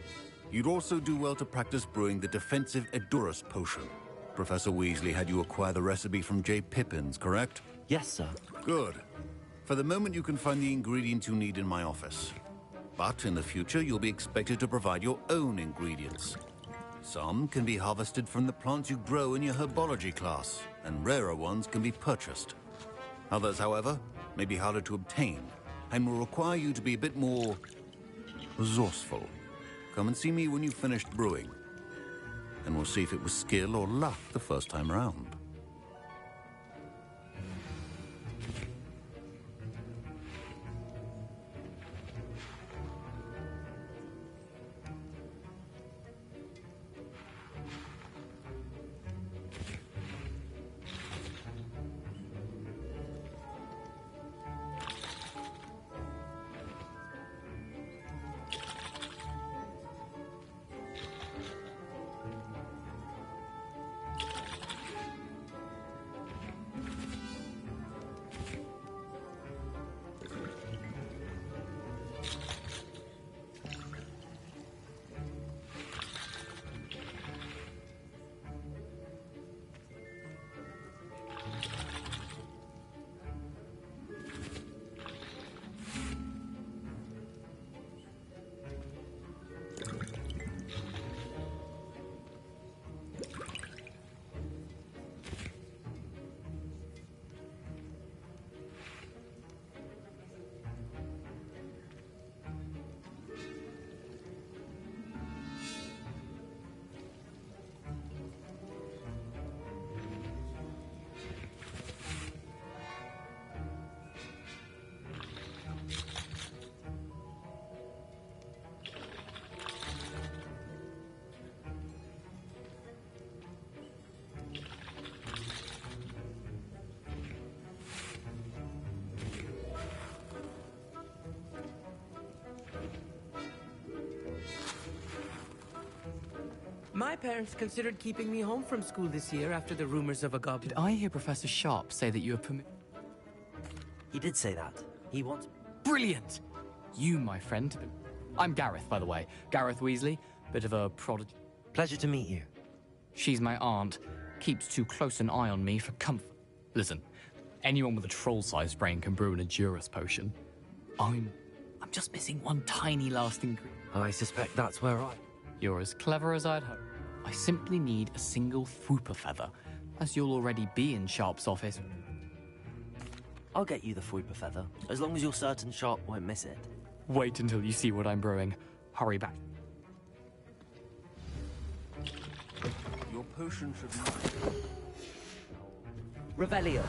you'd also do well to practice brewing the defensive Edurus potion. Professor Weasley had you acquire the recipe from J. Pippin's, correct? Yes, sir. Good. For the moment, you can find the ingredients you need in my office. But in the future, you'll be expected to provide your own ingredients. Some can be harvested from the plants you grow in your herbology class, and rarer ones can be purchased. Others, however, may be harder to obtain, and will require you to be a bit more resourceful. Come and see me when you've finished brewing, and we'll see if it was skill or luck the first time around. My parents considered keeping me home from school this year after the rumors of a goblin. Did I hear Professor Sharp say that you were He did say that. He wants... Brilliant! You, my friend. I'm Gareth, by the way. Gareth Weasley. Bit of a prodigy. Pleasure to meet you. She's my aunt. Keeps too close an eye on me for comfort. Listen, anyone with a troll-sized brain can brew an Edurus potion. I'm just missing one tiny last ingredient. I suspect that's where You're as clever as I'd hope. I simply need a single Fwooper feather, as you'll already be in Sharp's office. I'll get you the Fwooper feather, as long as you're certain Sharp won't miss it. Wait until you see what I'm brewing. Hurry back. Your potion should... Revelio.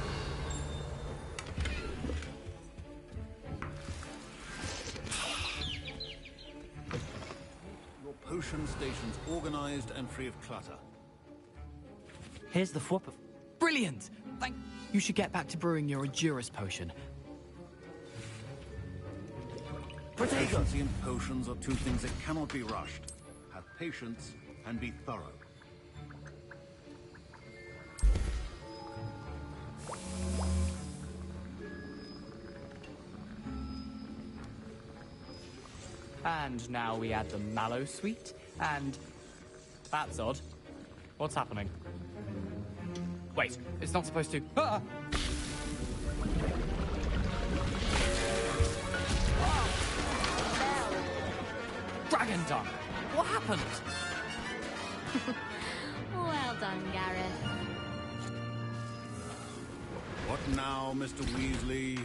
Potion stations organized and free of clutter. Here's the Fwooper. Brilliant! You should get back to brewing your Edurus potion. Proficiency and potions are two things that cannot be rushed. Have patience and be thorough. And now we add the mallow sweet, and... That's odd. What's happening? Wait, it's not supposed to... Ah! Dragon tongue! What happened? Well done, Gareth. What now, Mr. Weasley?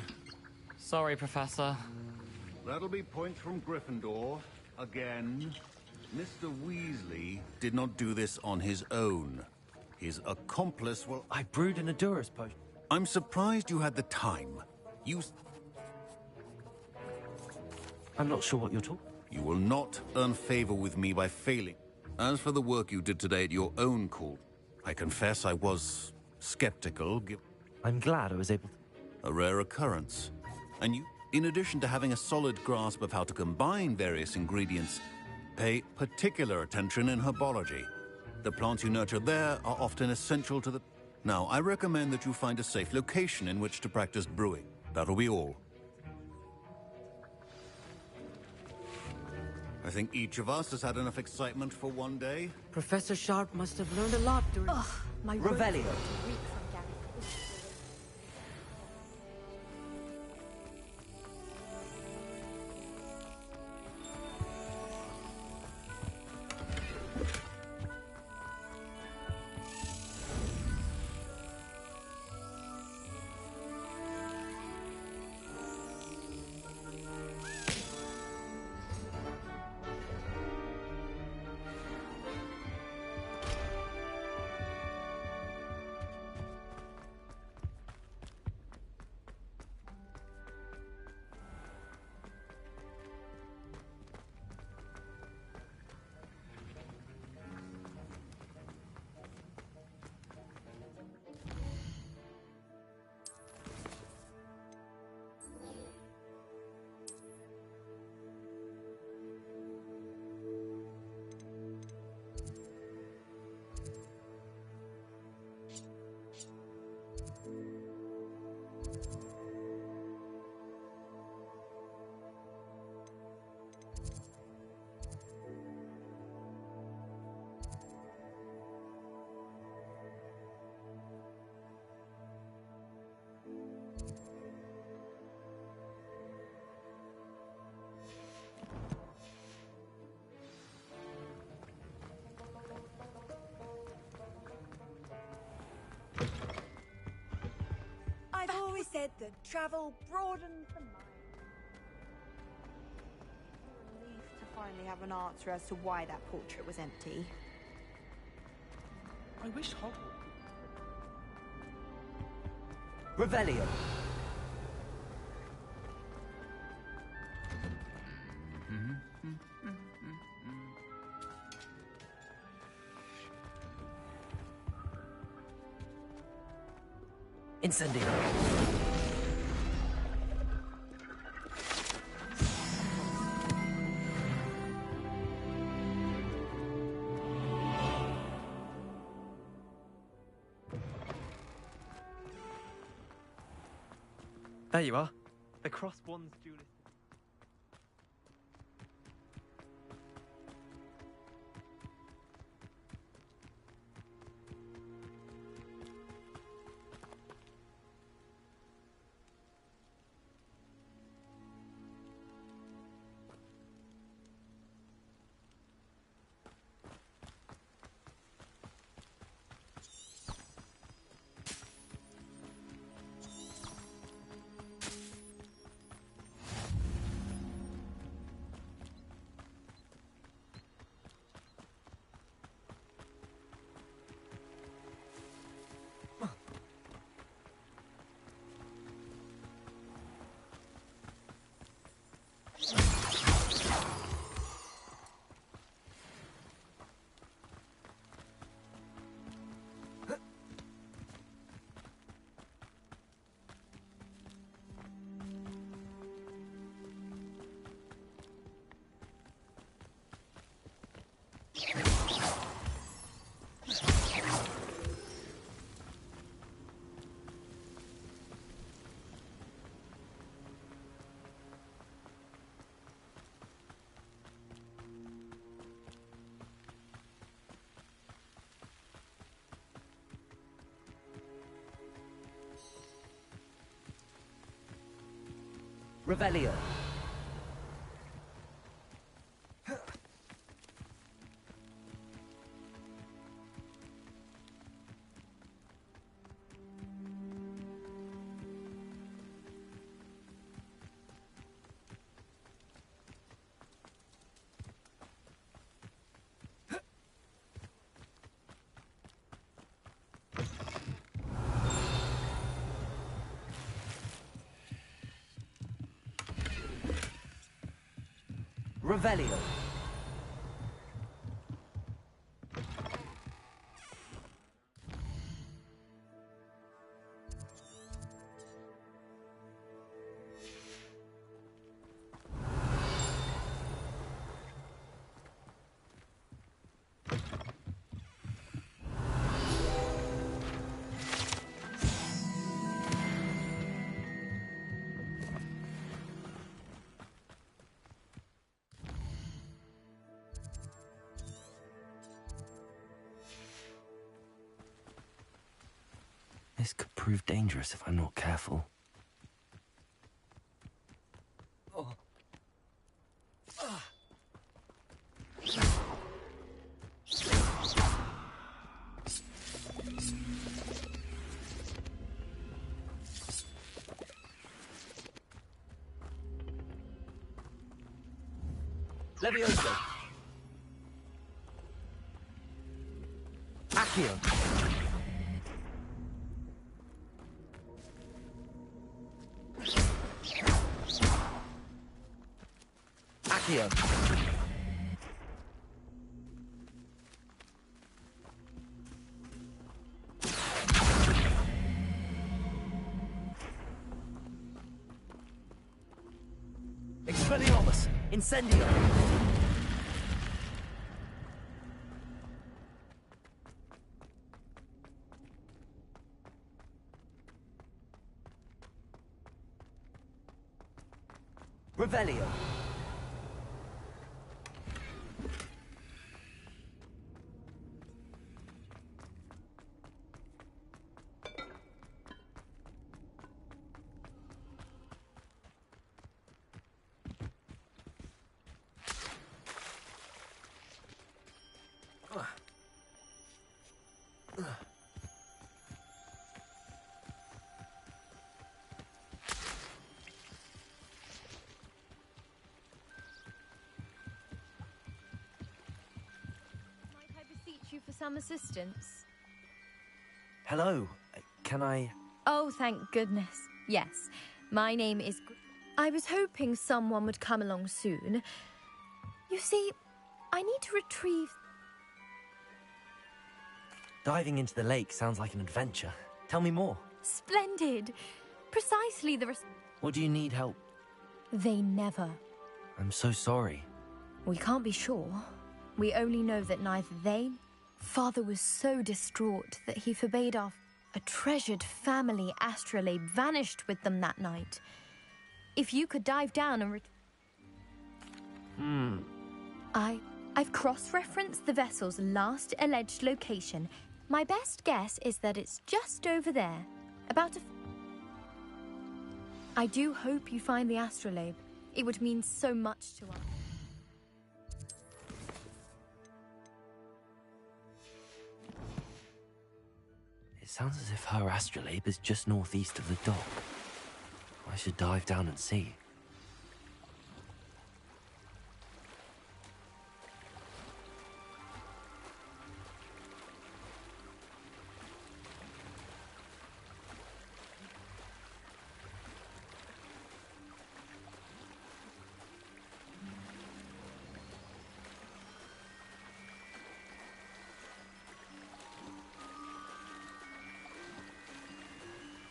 Sorry, Professor. That'll be points from Gryffindor. Again. Mr. Weasley did not do this on his own. His accomplice will... I brewed an Adurus potion. I'm surprised you had the time. I'm not sure what you're talking... You will not earn favor with me by failing. As for the work you did today at your own call, I confess I was skeptical. I'm glad I was able to... A rare occurrence. And you, in addition to having a solid grasp of how to combine various ingredients, pay particular attention in herbology. The plants you nurture there are often essential to the... Now, I recommend that you find a safe location in which to practice brewing. That'll be all. I think each of us has had enough excitement for one day. Professor Sharp must have learned a lot during... Ugh, my Revelio. I've always said that travel broadens the mind. Relief to finally have an answer as to why that portrait was empty. I wish Hogwarts... Revelio. Incendio. There you are. The crosswands duelist. Revelio. Revelio. This could prove dangerous if I'm not careful. Levioso. Accio. Accio. Expelliarmus. Incendio. Revelio. You for some assistance? Hello. Can I... Oh, thank goodness. Yes. My name is... I was hoping someone would come along soon. You see, I need to retrieve... Diving into the lake sounds like an adventure. Tell me more. Splendid. Precisely the... What do you need help? They never. I'm so sorry. We can't be sure. We only know that neither they... Father was so distraught that he forbade a treasured family astrolabe vanished with them that night. If you could dive down and I've cross-referenced the vessel's last alleged location. My best guess is that it's just over there. I do hope you find the astrolabe. It would mean so much to us. It sounds as if her astrolabe is just northeast of the dock. I should dive down and see.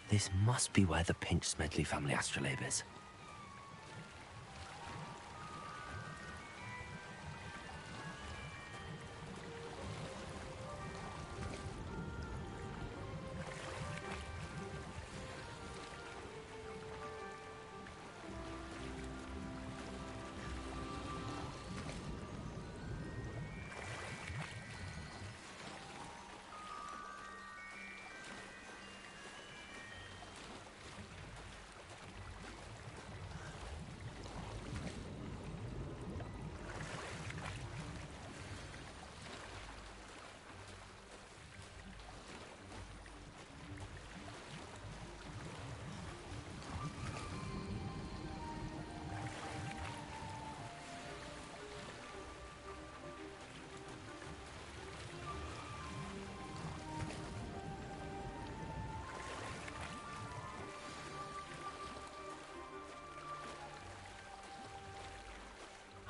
This must be where the Pinch Smedley family astrolabe is.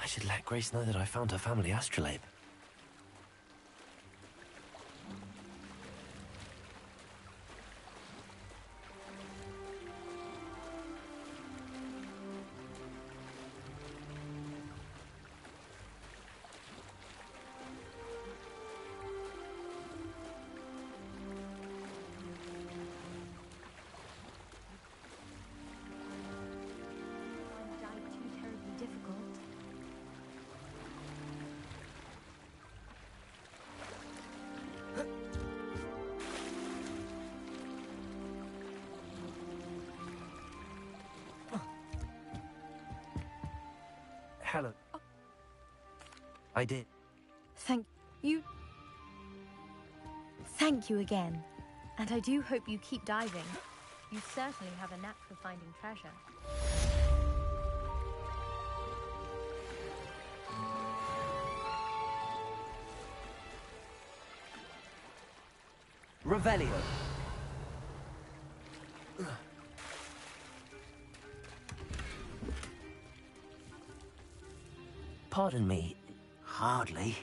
I should let Grace know that I found her family astrolabe. Too terribly difficult. Hello. I did. Thank you. Thank you again. And I do hope you keep diving. You certainly have a knack for finding treasure. Revelio. Pardon me. Hardly.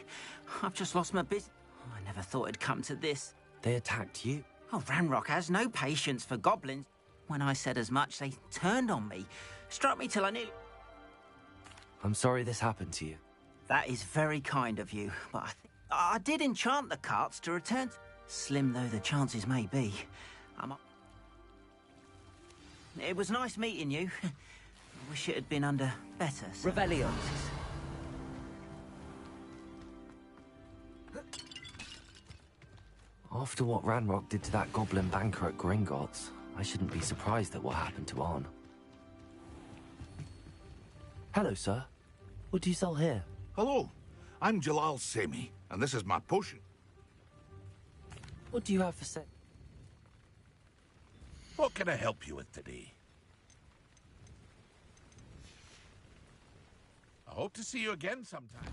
I've just lost my business. I never thought it'd come to this. They attacked you? Oh, Ranrock has no patience for goblins. When I said as much, they turned on me. Struck me till I nearly... I'm sorry this happened to you. That is very kind of you, but I did enchant the carts to return. Slim though the chances may be. It was nice meeting you. I wish it had been under better Revelio. circumstances. After what Ranrock did to that goblin banker at Gringotts, I shouldn't be surprised at what happened to Arn. Hello, sir. What do you sell here? Hello, I'm Jalal Semi, and this is my potion. What do you have for sale? What can I help you with today? I hope to see you again sometime.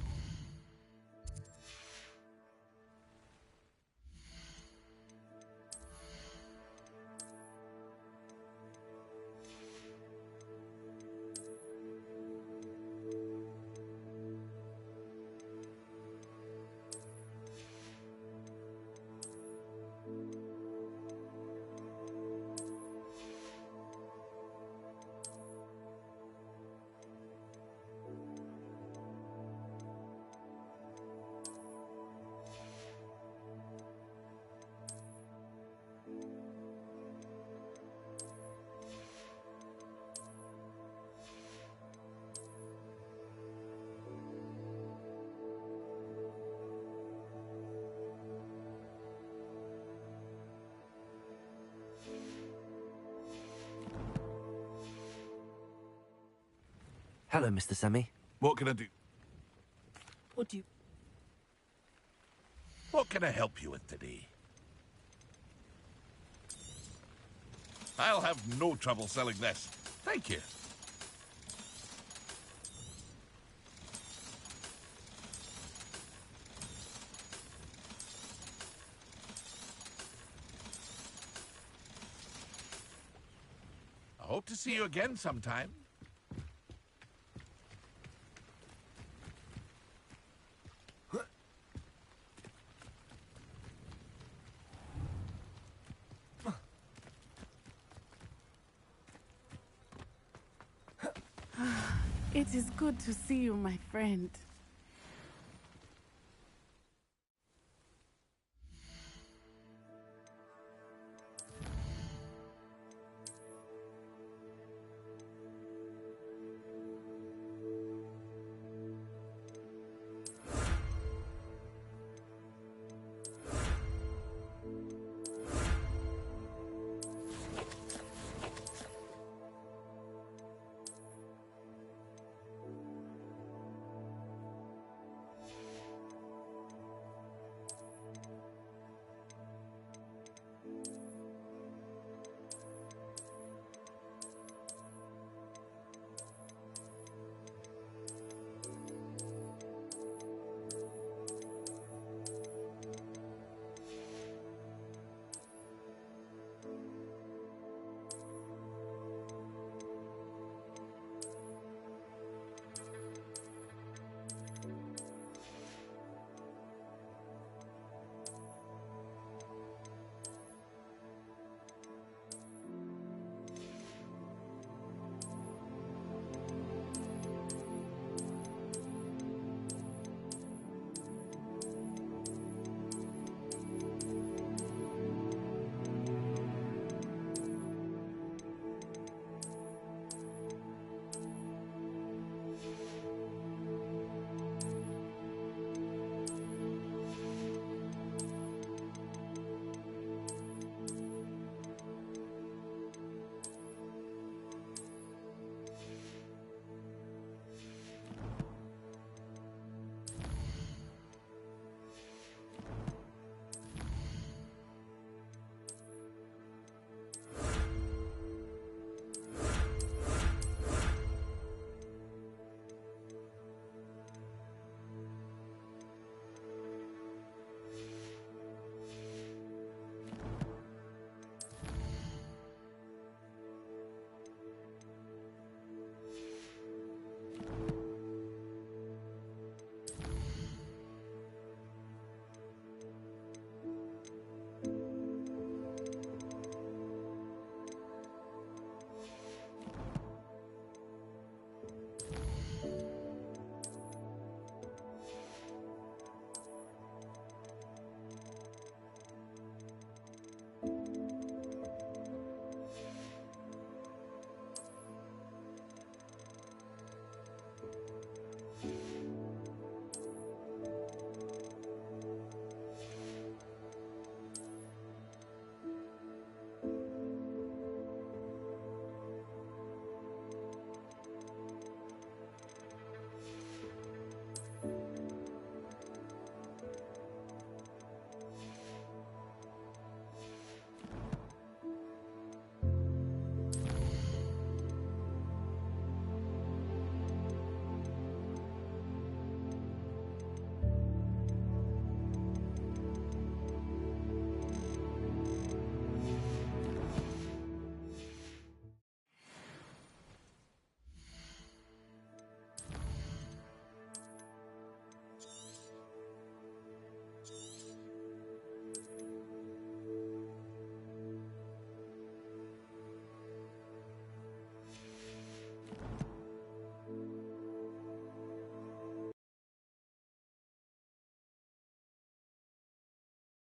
Hello, Mr. Semi. What can I do? What do you... What can I help you with today? I'll have no trouble selling this. Thank you. I hope to see you again sometime. It is good to see you, my friend.